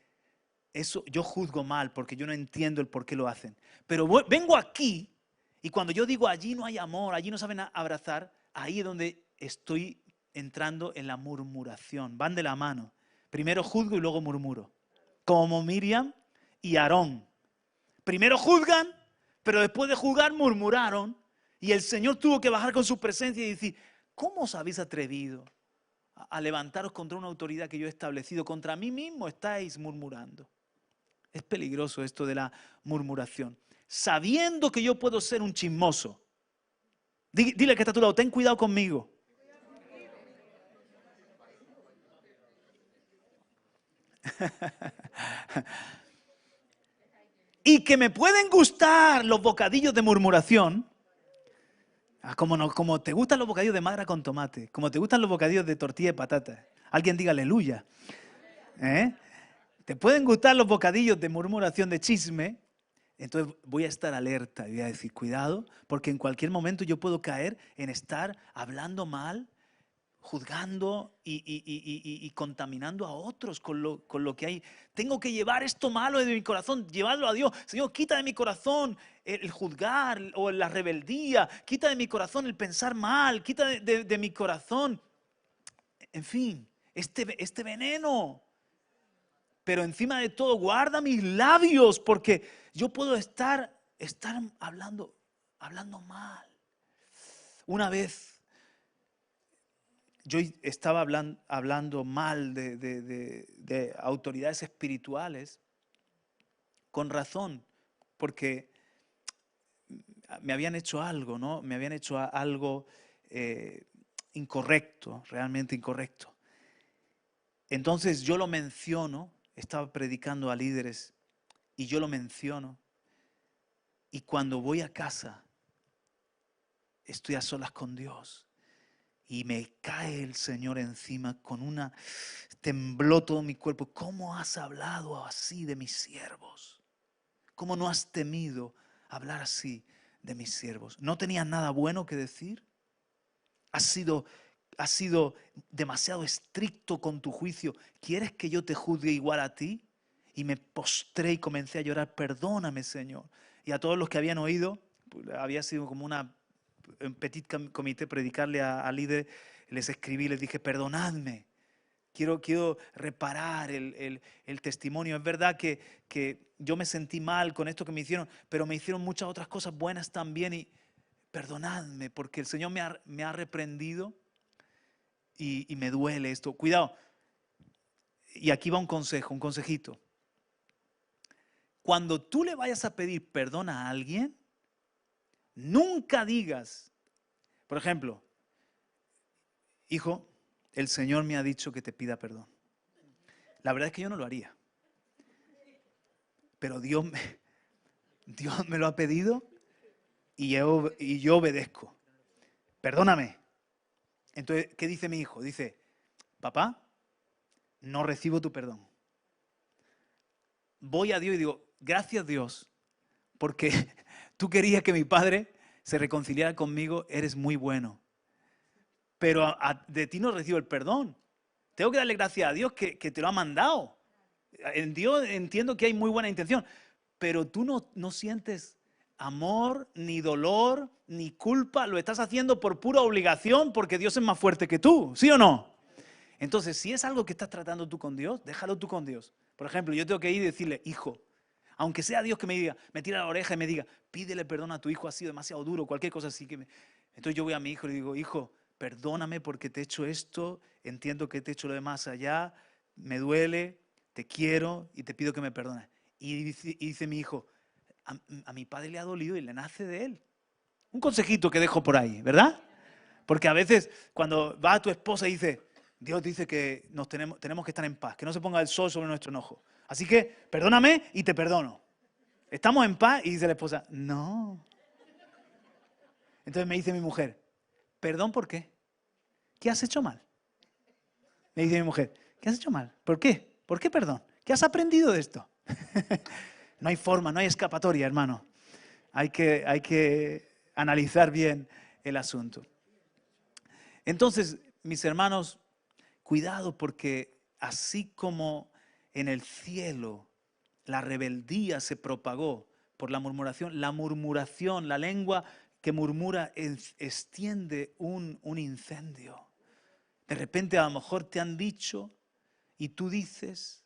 Eso yo juzgo mal porque yo no entiendo el por qué lo hacen. Pero vengo aquí y cuando yo digo allí no hay amor, allí no saben abrazar, ahí es donde estoy entrando en la murmuración. Van de la mano. Primero juzgo y luego murmuro. Como Miriam y Aarón. Primero juzgan, pero después de juzgar murmuraron. Y el Señor tuvo que bajar con su presencia y decir, ¿cómo os habéis atrevido a levantaros contra una autoridad que yo he establecido? Contra mí mismo estáis murmurando. Es peligroso esto de la murmuración. Sabiendo que yo puedo ser un chismoso. Dile que está a tu lado, ten cuidado conmigo. Y que me pueden gustar los bocadillos de murmuración. Como te gustan los bocadillos de magra con tomate, como te gustan los bocadillos de tortilla de patata. Alguien diga aleluya. Te pueden gustar los bocadillos de murmuración, de chisme. Entonces voy a estar alerta y voy a decir, cuidado, porque en cualquier momento yo puedo caer en estar hablando mal, juzgando y contaminando a otros con lo que hay. Tengo que llevar esto malo de mi corazón, llevarlo a Dios. Señor, quita de mi corazón el juzgar o la rebeldía, quita de mi corazón el pensar mal, quita de mi corazón, en fin, este veneno. Pero encima de todo, guarda mis labios, porque yo puedo estar hablando mal. Una vez yo estaba hablando mal de autoridades espirituales, con razón, porque me habían hecho algo, ¿no? Me habían hecho algo incorrecto, realmente incorrecto. Entonces yo lo menciono, estaba predicando a líderes y yo lo menciono. Y cuando voy a casa, estoy a solas con Dios. Y me cae el Señor encima con tembló todo mi cuerpo. ¿Cómo has hablado así de mis siervos? ¿Cómo no has temido hablar así de mis siervos? ¿No tenías nada bueno que decir? ¿Has sido demasiado estricto con tu juicio? ¿Quieres que yo te juzgue igual a ti? Y me postré y comencé a llorar. Perdóname, Señor. Y a todos los que habían oído, había sido como un petit comité, predicarle a líderes, les escribí, les dije, perdonadme. Quiero reparar el testimonio. Es verdad que yo me sentí mal con esto que me hicieron, pero me hicieron muchas otras cosas buenas también. Y perdonadme, porque el Señor me ha reprendido y me duele esto. Cuidado. Y aquí va un consejito. Cuando tú le vayas a pedir perdón a alguien, nunca digas, por ejemplo, hijo, el Señor me ha dicho que te pida perdón. La verdad es que yo no lo haría. Pero Dios me lo ha pedido y yo obedezco. Perdóname. Entonces, ¿qué dice mi hijo? Dice, papá, no recibo tu perdón. Voy a Dios y digo, gracias Dios, porque tú querías que mi padre se reconciliara conmigo, eres muy bueno. Pero de ti no recibo el perdón. Tengo que darle gracias a Dios que te lo ha mandado. En Dios entiendo que hay muy buena intención, pero tú no sientes amor, ni dolor, ni culpa. Lo estás haciendo por pura obligación porque Dios es más fuerte que tú, ¿sí o no? Entonces, si es algo que estás tratando tú con Dios, déjalo tú con Dios. Por ejemplo, yo tengo que ir y decirle, hijo, aunque sea Dios que me diga, me tira la oreja y me diga, pídele perdón a tu hijo, ha sido demasiado duro, cualquier cosa así. Entonces yo voy a mi hijo y le digo, hijo, perdóname porque te he hecho esto, entiendo que te he hecho lo de más allá, me duele, te quiero y te pido que me perdones. Y dice mi hijo, a mi padre le ha dolido y le nace de él. Un consejito que dejo por ahí, ¿verdad? Porque a veces cuando va a tu esposa y dice, Dios dice que tenemos que estar en paz, que no se ponga el sol sobre nuestro enojo. Así que perdóname y te perdono. ¿Estamos en paz? Y dice la esposa, no. Entonces me dice mi mujer, ¿perdón por qué? ¿Qué has hecho mal? Me dice mi mujer, ¿qué has hecho mal? ¿Por qué? ¿Por qué perdón? ¿Qué has aprendido de esto? No hay forma, no hay escapatoria, hermano. Hay que analizar bien el asunto. Entonces, mis hermanos, cuidado, porque así como en el cielo la rebeldía se propagó por la murmuración, la lengua que murmura extiende un incendio. De repente a lo mejor te han dicho y tú dices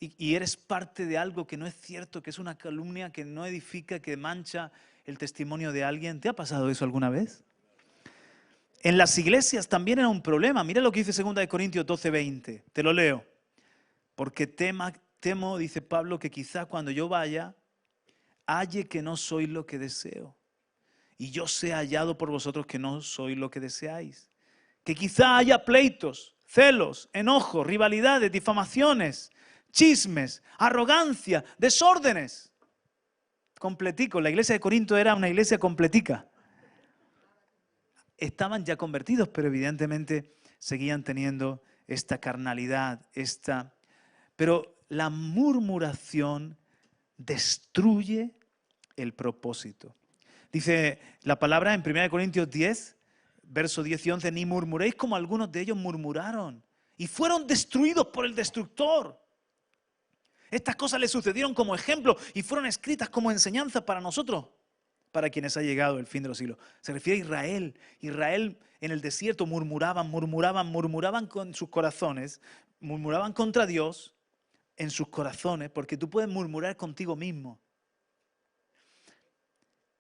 y eres parte de algo que no es cierto, que es una calumnia, que no edifica, que mancha el testimonio de alguien. ¿Te ha pasado eso alguna vez? En las iglesias también era un problema. Mira lo que dice 2 Corintios 12:20. Te lo leo. Porque temo, dice Pablo, que quizá cuando yo vaya, halle que no soy lo que deseo. Y yo sea hallado por vosotros que no soy lo que deseáis. Que quizá haya pleitos, celos, enojos, rivalidades, difamaciones, chismes, arrogancia, desórdenes. Completico. La iglesia de Corinto era una iglesia completica. Estaban ya convertidos, pero evidentemente seguían teniendo esta carnalidad, Pero la murmuración destruye el propósito. Dice la palabra en 1 Corintios 10, versos 10 y 11, ni murmuréis como algunos de ellos murmuraron y fueron destruidos por el destructor. Estas cosas le sucedieron como ejemplo y fueron escritas como enseñanza para nosotros, para quienes ha llegado el fin de los siglos. Se refiere a Israel. Israel en el desierto murmuraban con sus corazones, murmuraban contra Dios en sus corazones, porque tú puedes murmurar contigo mismo.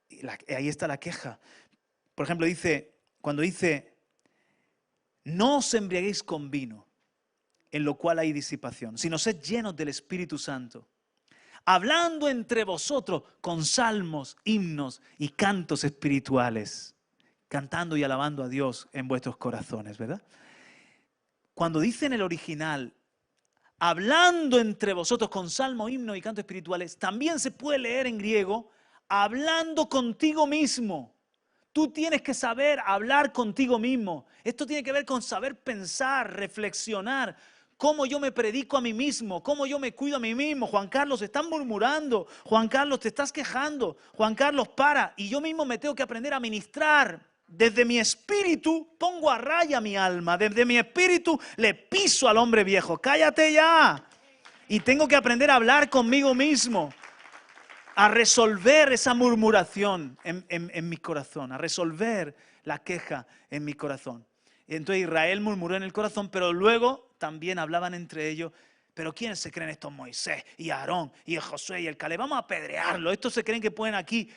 Y ahí está la queja. Por ejemplo, cuando dice, no os embriaguéis con vino, en lo cual hay disipación, sino sed llenos del Espíritu Santo, hablando entre vosotros con salmos, himnos y cantos espirituales, cantando y alabando a Dios en vuestros corazones, ¿verdad? Cuando dice en el original, hablando entre vosotros con salmos, himnos y cantos espirituales, también se puede leer en griego, hablando contigo mismo. Tú tienes que saber hablar contigo mismo. Esto tiene que ver con saber pensar, reflexionar, cómo yo me predico a mí mismo, cómo yo me cuido a mí mismo. Juan Carlos, están murmurando. Juan Carlos, te estás quejando. Juan Carlos, para. Y yo mismo me tengo que aprender a ministrar. Desde mi espíritu pongo a raya mi alma. Desde mi espíritu le piso al hombre viejo. Cállate ya. Y tengo que aprender a hablar conmigo mismo. A resolver esa murmuración en mi corazón. A resolver la queja en mi corazón. Entonces Israel murmuró en el corazón, pero luego también hablaban entre ellos. Pero ¿quiénes se creen estos Moisés y Aarón y el Josué y el Caleb? Vamos a apedrearlo. ¿Estos se creen que pueden aquí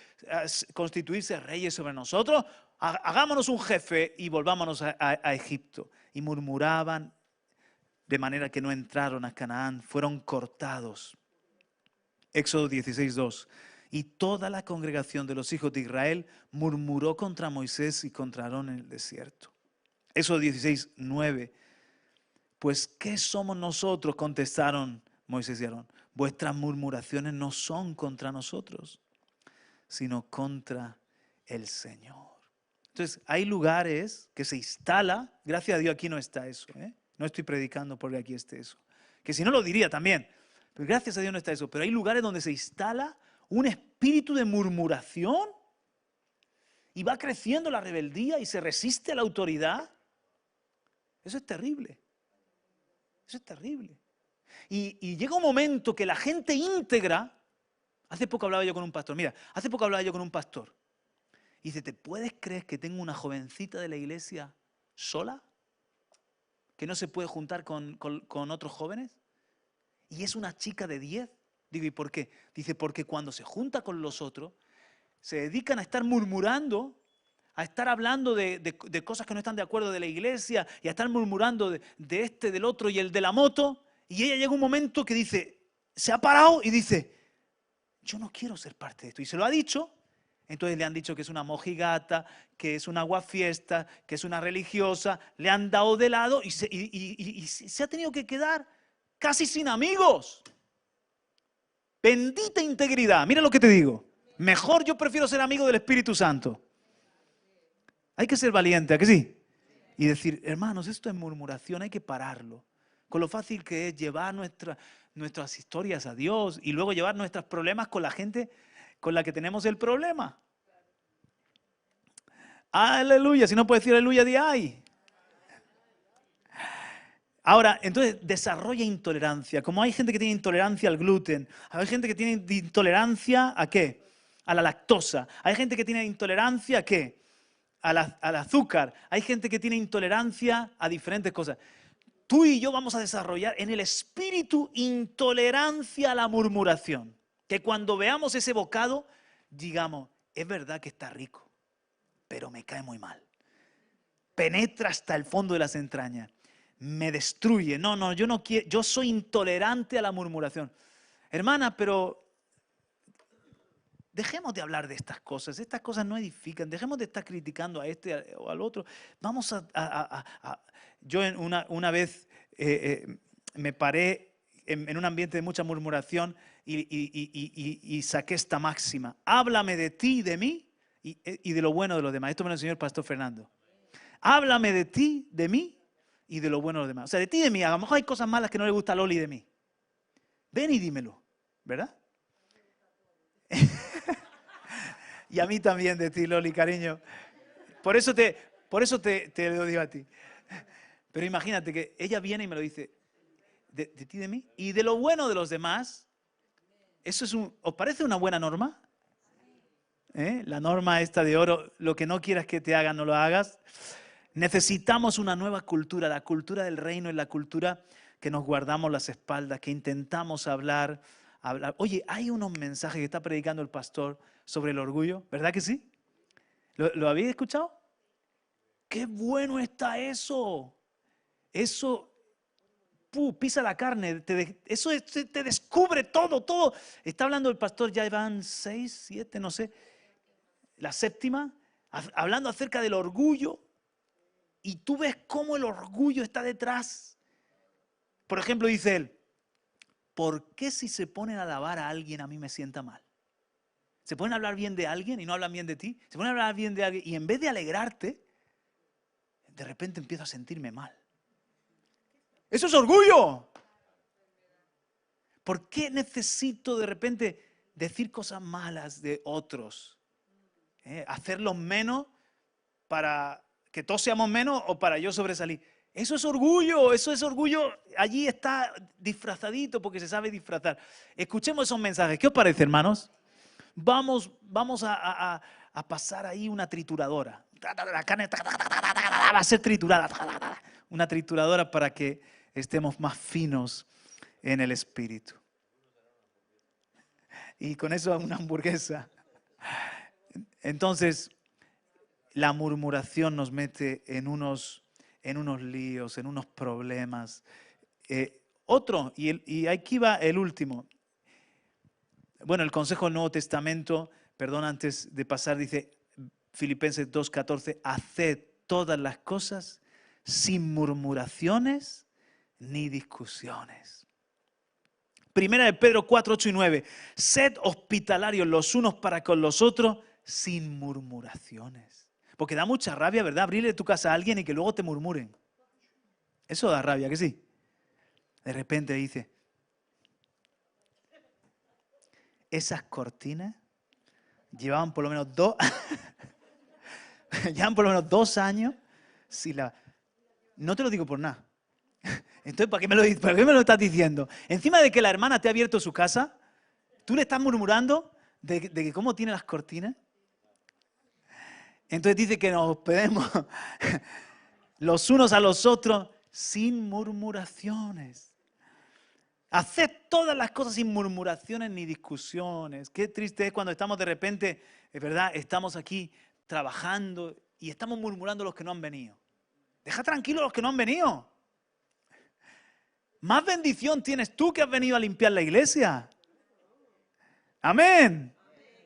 constituirse reyes sobre nosotros? Hagámonos un jefe y volvámonos a Egipto. Y murmuraban de manera que no entraron a Canaán, fueron cortados. Éxodo 16:2. Y toda la congregación de los hijos de Israel murmuró contra Moisés y contra Aarón en el desierto. Éxodo 16:9. Pues, ¿qué somos nosotros? Contestaron Moisés y Aarón. Vuestras murmuraciones no son contra nosotros, sino contra el Señor. Entonces, hay lugares que se instala, gracias a Dios aquí no está eso, no estoy predicando porque aquí esté eso, que si no lo diría también, pero gracias a Dios no está eso, pero hay lugares donde se instala un espíritu de murmuración y va creciendo la rebeldía y se resiste a la autoridad. Eso es terrible. Eso es terrible. Y llega un momento que la gente íntegra, hace poco hablaba yo con un pastor, y dice, ¿te puedes creer que tengo una jovencita de la iglesia sola? ¿Que no se puede juntar con otros jóvenes? Y es una chica de 10. Digo, ¿y por qué? Dice, porque cuando se junta con los otros, se dedican a estar murmurando, a estar hablando de cosas que no están de acuerdo de la iglesia, y a estar murmurando de este, del otro y el de la moto, y ella llega un momento que dice, se ha parado y dice, yo no quiero ser parte de esto. Y se lo ha dicho, entonces le han dicho que es una mojigata, que es una aguafiesta, que es una religiosa, le han dado de lado y se ha tenido que quedar casi sin amigos. Bendita integridad, mira lo que te digo. Mejor yo prefiero ser amigo del Espíritu Santo. Hay que ser valiente, ¿a que sí? Y decir, hermanos, esto es murmuración, hay que pararlo. Con lo fácil que es llevar nuestras historias a Dios y luego llevar nuestros problemas con la gente con la que tenemos el problema. Aleluya, si no puedes decir aleluya, di ay. Ahora, entonces desarrolla intolerancia. Como hay gente que tiene intolerancia al gluten, hay gente que tiene intolerancia ¿a qué? A la lactosa. Hay gente que tiene intolerancia ¿a qué? Al azúcar. Hay gente que tiene intolerancia a diferentes cosas. Tú y yo vamos a desarrollar en el espíritu intolerancia a la murmuración. Que cuando veamos ese bocado, digamos, es verdad que está rico, pero me cae muy mal. Penetra hasta el fondo de las entrañas. Me destruye. No, yo no quiero, yo soy intolerante a la murmuración. Hermana, pero dejemos de hablar de estas cosas no edifican, dejemos de estar criticando a este o al otro. Vamos yo una vez me paré en un ambiente de mucha murmuración y saqué esta máxima. Háblame de ti y de mí y de lo bueno de los demás. Esto me lo enseñó el pastor Fernando. Háblame de ti, de mí y de lo bueno de los demás. O sea, de ti y de mí. A lo mejor hay cosas malas que no le gusta a Loli de mí. Ven y dímelo, ¿verdad? Y a mí también de ti, Loli, cariño. Por eso te lo digo a ti. Pero imagínate que ella viene y me lo dice, de ti, de mí, y de lo bueno de los demás. ¿Eso os parece una buena norma? La norma esta de oro, lo que no quieras que te hagan, no lo hagas. Necesitamos una nueva cultura. La cultura del reino es la cultura que nos guardamos las espaldas, que intentamos hablar. Oye, hay unos mensajes que está predicando el pastor sobre el orgullo, ¿verdad que sí? ¿Lo habéis escuchado? ¡Qué bueno está eso! Eso pisa la carne, eso te descubre todo. Está hablando el pastor, ya van 6, 7, no sé, la séptima, hablando acerca del orgullo. Y tú ves cómo el orgullo está detrás. Por ejemplo, dice él, ¿por qué si se ponen a alabar a alguien a mí me sienta mal? Se ponen a hablar bien de alguien y no hablan bien de ti. Se ponen a hablar bien de alguien y en vez de alegrarte, de repente empiezo a sentirme mal. ¡Eso es orgullo! ¿Por qué necesito de repente decir cosas malas de otros? Hacerlos menos para que todos seamos menos o para yo sobresalir. Eso es orgullo. Allí está disfrazadito porque se sabe disfrazar. Escuchemos esos mensajes. ¿Qué os parece, hermanos? Vamos a pasar ahí una trituradora. La carne va a ser triturada. Una trituradora para que estemos más finos en el espíritu. Y con eso una hamburguesa. Entonces, la murmuración nos mete en unos líos, en unos problemas. Otro, y aquí va el último. Bueno, el consejo del Nuevo Testamento, perdón, antes de pasar, dice Filipenses 2:14, haced todas las cosas sin murmuraciones ni discusiones. Primera de Pedro 4:8 y 9, sed hospitalarios los unos para con los otros sin murmuraciones. Porque da mucha rabia, ¿verdad? Abrirle tu casa a alguien y que luego te murmuren. Eso da rabia, ¿que sí? De repente dice, esas cortinas llevaban por lo menos 2 años. No te lo digo por nada. Entonces, ¿para qué me lo estás diciendo? Encima de que la hermana te ha abierto su casa, tú le estás murmurando de cómo tiene las cortinas. Entonces dice que nos hospedemos los unos a los otros sin murmuraciones. Haced todas las cosas sin murmuraciones ni discusiones. Qué triste es cuando estamos de repente, es verdad, estamos aquí trabajando y estamos murmurando los que no han venido. Deja tranquilos los que no han venido. Más bendición tienes tú que has venido a limpiar la iglesia. Amén.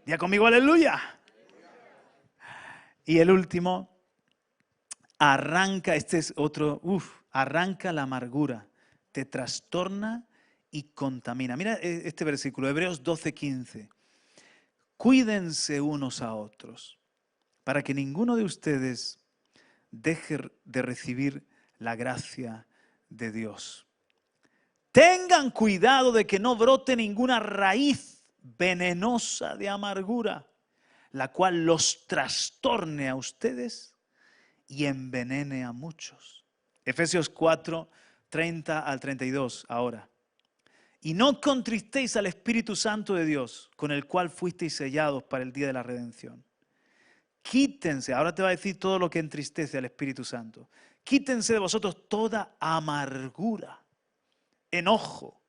Diga conmigo aleluya. Y el último, arranca la amargura, te trastorna y contamina. Mira este versículo, Hebreos 12:15. Cuídense unos a otros, para que ninguno de ustedes deje de recibir la gracia de Dios. Tengan cuidado de que no brote ninguna raíz venenosa de amargura, la cual los trastorne a ustedes y envenene a muchos. Efesios 4, 30 al 32 ahora. Y no contristéis al Espíritu Santo de Dios, con el cual fuisteis sellados para el día de la redención. Quítense, ahora te va a decir todo lo que entristece al Espíritu Santo. Quítense de vosotros toda amargura, enojo,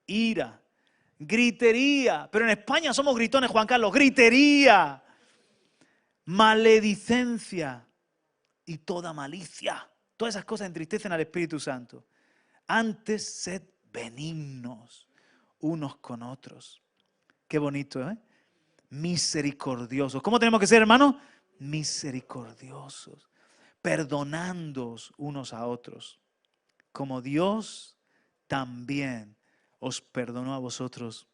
ira, gritería. Pero en España somos gritones, Juan Carlos, gritería, maledicencia y toda malicia. Todas esas cosas entristecen al Espíritu Santo. Antes sed benignos unos con otros. Qué bonito, ¿eh? Misericordiosos. ¿Cómo tenemos que ser, hermanos? Misericordiosos. Perdonándoos unos a otros. Como Dios también os perdonó a vosotros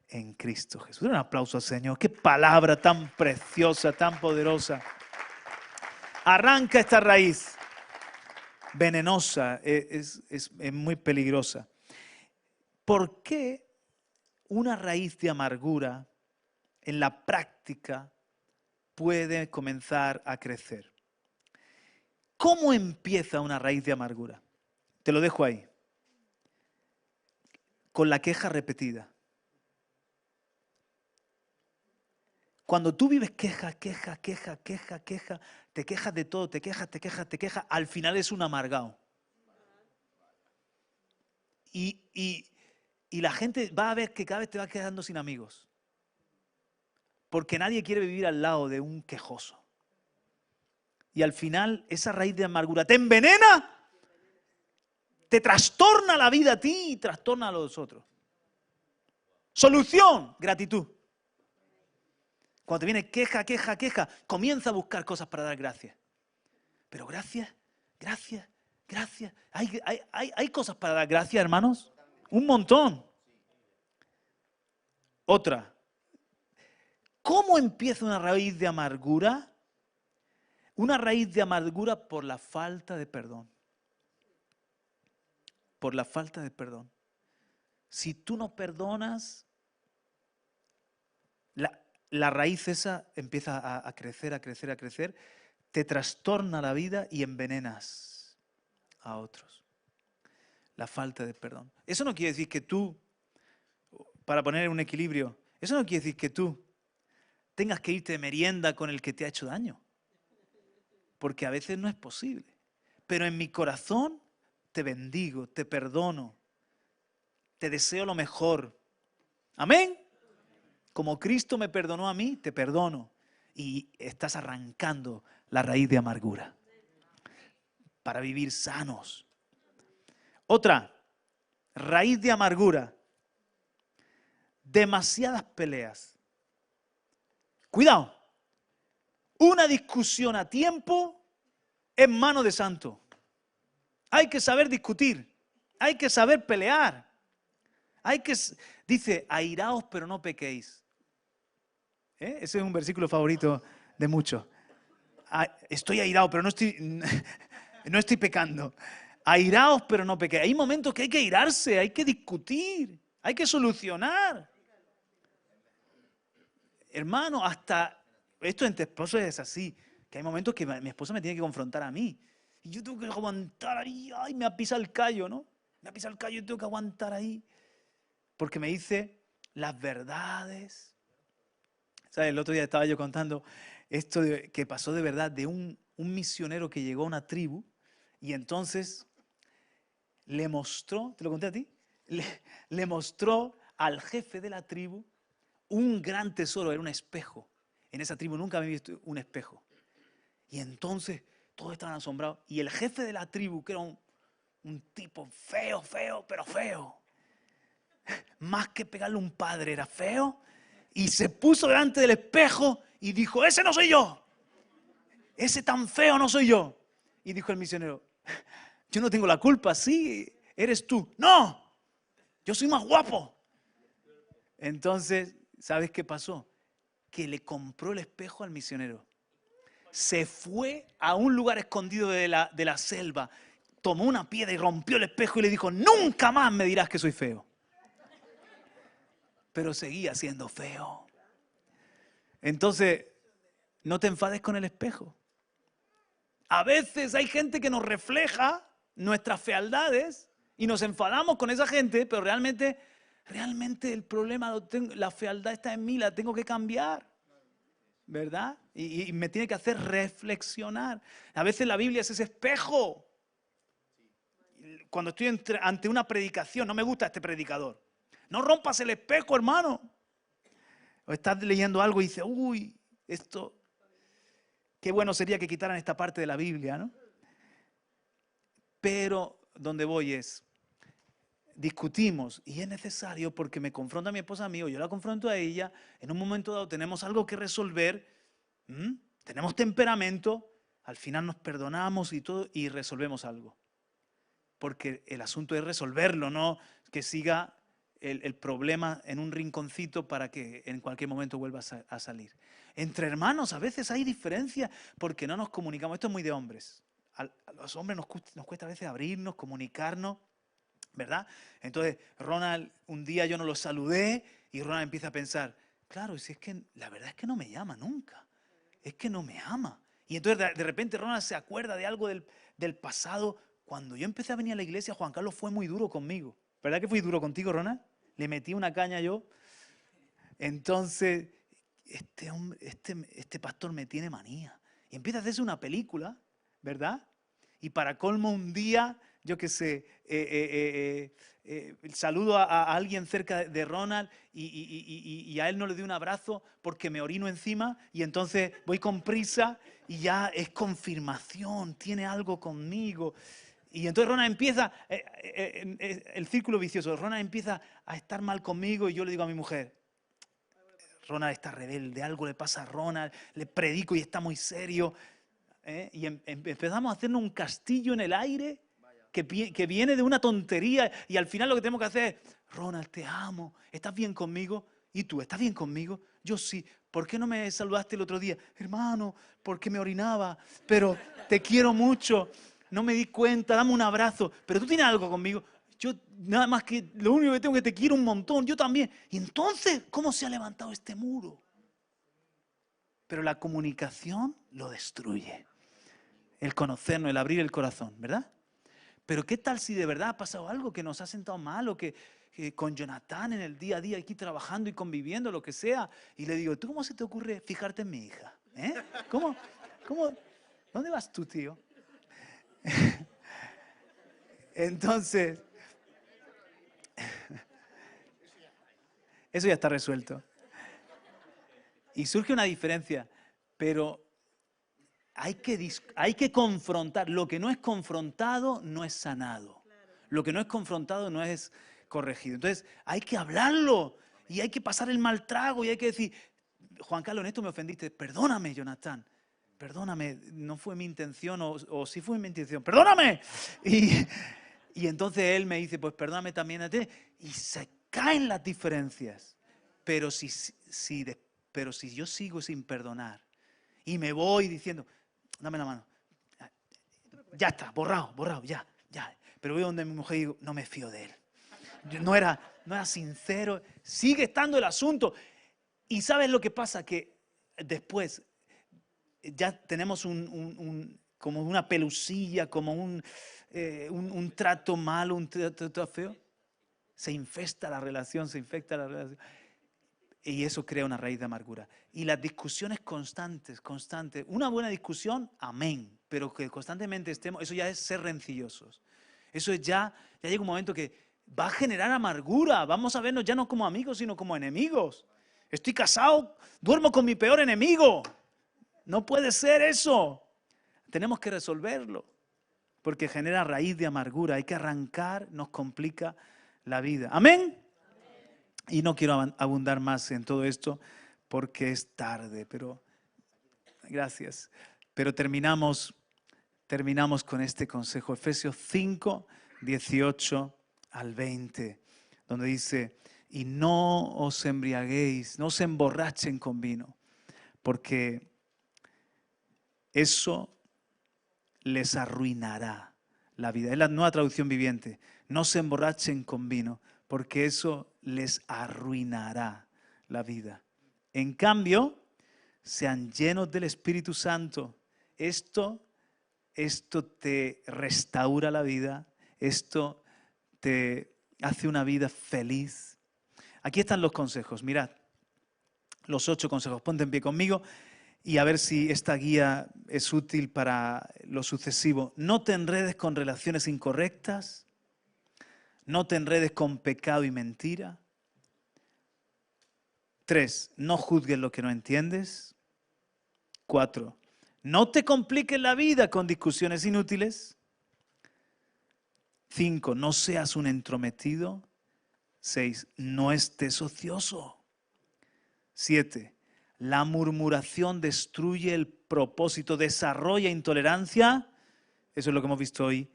en Cristo Jesús. Un aplauso al Señor. Qué palabra tan preciosa, tan poderosa. Arranca esta raíz venenosa, es muy peligrosa. ¿Por qué una raíz de amargura en la práctica puede comenzar a crecer? ¿Cómo empieza una raíz de amargura? Te lo dejo ahí. Con la queja repetida. Cuando tú vives queja, te quejas de todo, te quejas, al final es un amargado. Y la gente va a ver que cada vez te vas quedando sin amigos. Porque nadie quiere vivir al lado de un quejoso. Y al final esa raíz de amargura te envenena, te trastorna la vida a ti y trastorna a los otros. Solución, gratitud. Cuando te viene queja, comienza a buscar cosas para dar gracias. Pero gracias. ¿Hay cosas para dar gracias, hermanos? Un montón. Otra. ¿Cómo empieza una raíz de amargura? Una raíz de amargura por la falta de perdón. Por la falta de perdón. Si tú no perdonas, la raíz esa empieza a crecer, te trastorna la vida y envenenas a otros. La falta de perdón. Eso no quiere decir que tú, para poner un equilibrio, eso no quiere decir que tú tengas que irte de merienda con el que te ha hecho daño. Porque a veces no es posible. Pero en mi corazón te bendigo, te perdono, te deseo lo mejor. Amén. Como Cristo me perdonó a mí, te perdono. Y estás arrancando la raíz de amargura para vivir sanos. Otra, raíz de amargura. Demasiadas peleas. Cuidado. Una discusión a tiempo es mano de santo. Hay que saber discutir. Hay que saber pelear. Dice, airaos pero no pequéis. Ese es un versículo favorito de muchos. Estoy airado pero no estoy pecando. Airaos pero no pequéis. Hay momentos que hay que airarse, hay que discutir, hay que solucionar. Hermano, hasta esto entre esposos es así, que hay momentos que mi esposa me tiene que confrontar a mí. Y yo tengo que aguantar ahí, ay, me ha pisado el callo, ¿no? Me ha pisado el callo y tengo que aguantar ahí. Porque me dice las verdades. ¿Sabes? El otro día estaba yo contando esto que pasó de verdad de un misionero que llegó a una tribu y entonces le mostró, ¿te lo conté a ti? Le mostró al jefe de la tribu un gran tesoro, era un espejo. En esa tribu nunca había visto un espejo. Y entonces todos estaban asombrados. Y el jefe de la tribu, que era un tipo feo, pero feo. Más que pegarle a un padre, era feo. Y se puso delante del espejo y dijo, ese no soy yo. Ese tan feo no soy yo. Y dijo el misionero, yo no tengo la culpa, sí, eres tú. No, yo soy más guapo. Entonces, ¿sabes qué pasó? Que le compró el espejo al misionero. Se fue a un lugar escondido de la selva, tomó una piedra y rompió el espejo y le dijo, nunca más me dirás que soy feo. Pero seguía siendo feo. Entonces, no te enfades con el espejo. A veces hay gente que nos refleja nuestras fealdades Y nos enfadamos con esa gente, pero realmente el problema, la fealdad está en mí, la tengo que cambiar. ¿Verdad? Y me tiene que hacer reflexionar. A veces la Biblia es ese espejo. Cuando estoy ante una predicación, no me gusta este predicador. No rompas el espejo, hermano. O estás leyendo algo y dices, uy, esto, qué bueno sería que quitaran esta parte de la Biblia, ¿no? Pero donde voy es, discutimos y es necesario porque me confronta mi esposa a mí o yo la confronto a ella, en un momento dado tenemos algo que resolver, tenemos temperamento, al final nos perdonamos y todo y resolvemos algo. Porque el asunto es resolverlo, no que siga el problema en un rinconcito para que en cualquier momento vuelva a salir. Entre hermanos a veces hay diferencias porque no nos comunicamos. Esto es muy de hombres. A los hombres nos cuesta a veces abrirnos, comunicarnos, ¿verdad? Entonces Ronald, un día yo no lo saludé y Ronald empieza a pensar, claro, si es que la verdad es que no me llama nunca, es que no me ama. Y entonces de repente Ronald se acuerda de algo del pasado. Cuando yo empecé a venir a la iglesia, Juan Carlos fue muy duro conmigo. ¿Verdad que fui duro contigo, Ronald? Le metí una caña yo. Entonces, este pastor me tiene manía. Y empieza a hacerse una película, ¿verdad? Y para colmo un día, yo qué sé, saludo a alguien cerca de Ronald y a él no le doy un abrazo porque me orino encima y entonces voy con prisa y ya es confirmación, tiene algo conmigo. Y entonces Ronald empieza, el círculo vicioso, Ronald empieza a estar mal conmigo y yo le digo a mi mujer, Ronald está rebelde, algo le pasa a Ronald, le predico y está muy serio. Y empezamos a hacernos un castillo en el aire que viene de una tontería y al final lo que tenemos que hacer es, Ronald, te amo, ¿estás bien conmigo? ¿Y tú, estás bien conmigo? Yo sí. ¿Por qué no me saludaste el otro día? Hermano, porque me orinaba, pero te quiero mucho. No me di cuenta, dame un abrazo. Pero tú tienes algo conmigo. Yo nada más que lo único que tengo es que te quiero un montón. Yo también. Y entonces, ¿cómo se ha levantado este muro? Pero la comunicación lo destruye. El conocernos, el abrir el corazón, ¿verdad? Pero ¿qué tal si de verdad ha pasado algo que nos ha sentado mal o que con Jonathan en el día a día aquí trabajando y conviviendo, lo que sea? Y le digo, ¿tú cómo se te ocurre fijarte en mi hija? ¿Cómo? ¿Dónde vas tú, tío? Entonces, eso ya está resuelto. Y surge una diferencia, pero hay que confrontar. Lo que no es confrontado no es sanado. Lo que no es confrontado no es corregido. Entonces, hay que hablarlo y hay que pasar el mal trago y hay que decir, Juan Carlos, en esto me ofendiste. Perdóname, Jonathan. Perdóname, no fue mi intención o sí fue mi intención. ¡Perdóname! Y entonces él me dice, pues perdóname también a ti. Y se caen las diferencias. Pero si yo sigo sin perdonar y me voy diciendo, dame la mano, ya está, borrado, ya. Pero voy donde mi mujer y digo, no me fío de él. No era sincero. Sigue estando el asunto. Y ¿sabes lo que pasa? Que después ya tenemos como una pelusilla, como un trato malo, un trato feo. Se infecta la relación. Y eso crea una raíz de amargura. Y las discusiones constantes. Una buena discusión, amén. Pero que constantemente estemos, eso ya es ser rencillosos. Eso es ya llega un momento que va a generar amargura. Vamos a vernos ya no como amigos, sino como enemigos. Estoy casado, duermo con mi peor enemigo. No puede ser eso. Tenemos que resolverlo. Porque genera raíz de amargura. Hay que arrancar, nos complica la vida. Amén. Y no quiero abundar más en todo esto porque es tarde, pero gracias. Pero terminamos con este consejo. Efesios 5, 18 al 20, donde dice, y no os embriaguéis, no os emborrachen con vino, porque eso les arruinará la vida. Es la nueva traducción viviente. No se emborrachen con vino, porque eso les arruinará la vida. En cambio, sean llenos del Espíritu Santo. Esto te restaura la vida, esto te hace una vida feliz. Aquí están los consejos, mirad, los 8 consejos. Ponte en pie conmigo y a ver si esta guía es útil para lo sucesivo. No te enredes con relaciones incorrectas, no te enredes con pecado y mentira. 3, no juzgues lo que no entiendes. 4, no te compliques la vida con discusiones inútiles. 5, no seas un entrometido. 6, no estés ocioso. 7, la murmuración destruye el propósito, desarrolla intolerancia. Eso es lo que hemos visto hoy.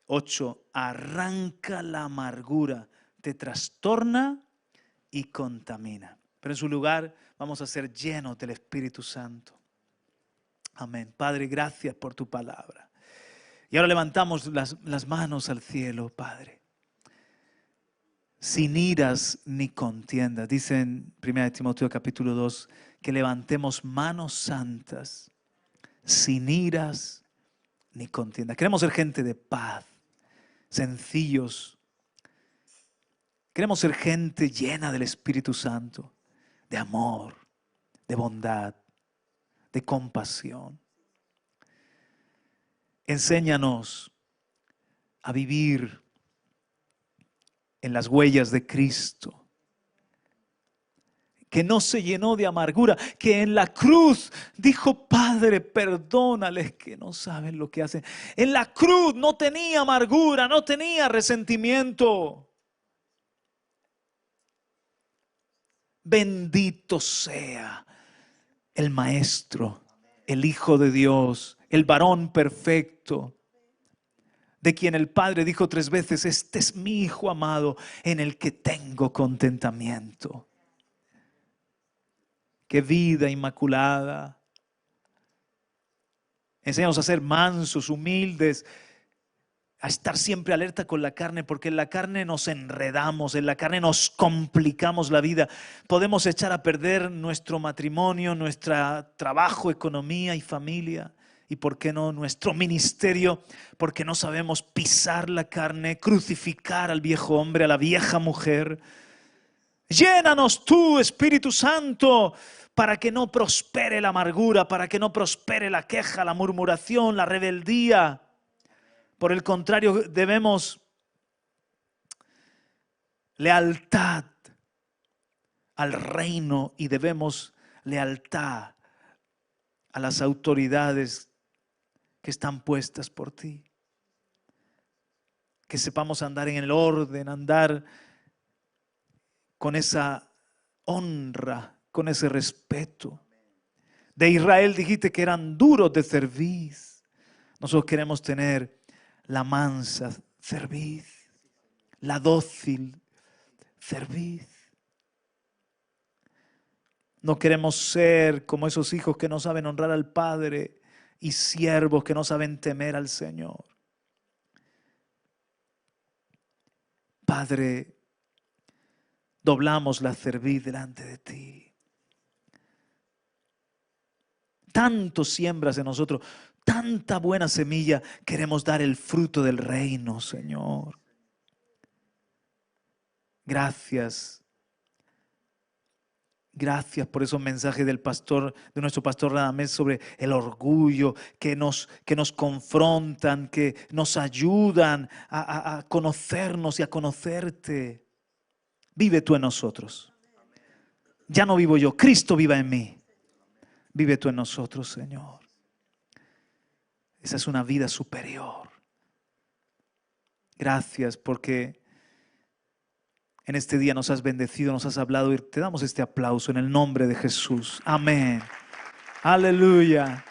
8, arranca la amargura, te trastorna y contamina. Pero en su lugar vamos a ser llenos del Espíritu Santo. Amén. Padre, gracias por tu palabra. Y ahora levantamos las manos al cielo, Padre. Sin iras ni contiendas. Dice en 1 Timoteo capítulo 2 que levantemos manos santas, sin iras ni contiendas. Queremos ser gente de paz, sencillos. Queremos ser gente llena del Espíritu Santo, de amor, de bondad, de compasión. Enséñanos a vivir en las huellas de Cristo, que no se llenó de amargura, que en la cruz dijo: Padre, perdónales que no saben lo que hacen. En la cruz no tenía amargura, no tenía resentimiento. Bendito sea el Maestro, el Hijo de Dios, el varón perfecto, de quien el Padre dijo 3 veces: este es mi Hijo amado, en el que tengo contentamiento. Qué vida inmaculada. Enséñanos a ser mansos, humildes, a estar siempre alerta con la carne, porque en la carne nos enredamos, en la carne nos complicamos la vida. Podemos echar a perder nuestro matrimonio, nuestro trabajo, economía y familia. Y por qué no nuestro ministerio, porque no sabemos pisar la carne, crucificar al viejo hombre, a la vieja mujer. Llénanos tú, Espíritu Santo, para que no prospere la amargura, para que no prospere la queja, la murmuración, la rebeldía. Por el contrario, debemos lealtad al reino y debemos lealtad a las autoridades que están puestas por ti. Que sepamos andar en el orden, andar con esa honra, con ese respeto. De Israel dijiste que eran duros de cerviz. Nosotros queremos tener la mansa cerviz, la dócil cerviz. No queremos ser como esos hijos que no saben honrar al Padre y siervos que no saben temer al Señor. Padre, doblamos la cerviz delante de ti. Tanto siembras en nosotros, tanta buena semilla, queremos dar el fruto del reino, Señor. Gracias. Gracias por esos mensajes del pastor, de nuestro pastor Radamés, sobre el orgullo, que nos confrontan, que nos ayudan a conocernos y a conocerte. Vive tú en nosotros. Ya no vivo yo, Cristo viva en mí. Vive tú en nosotros, Señor. Esa es una vida superior. Gracias porque en este día nos has bendecido, nos has hablado y te damos este aplauso en el nombre de Jesús. Amén. Aleluya.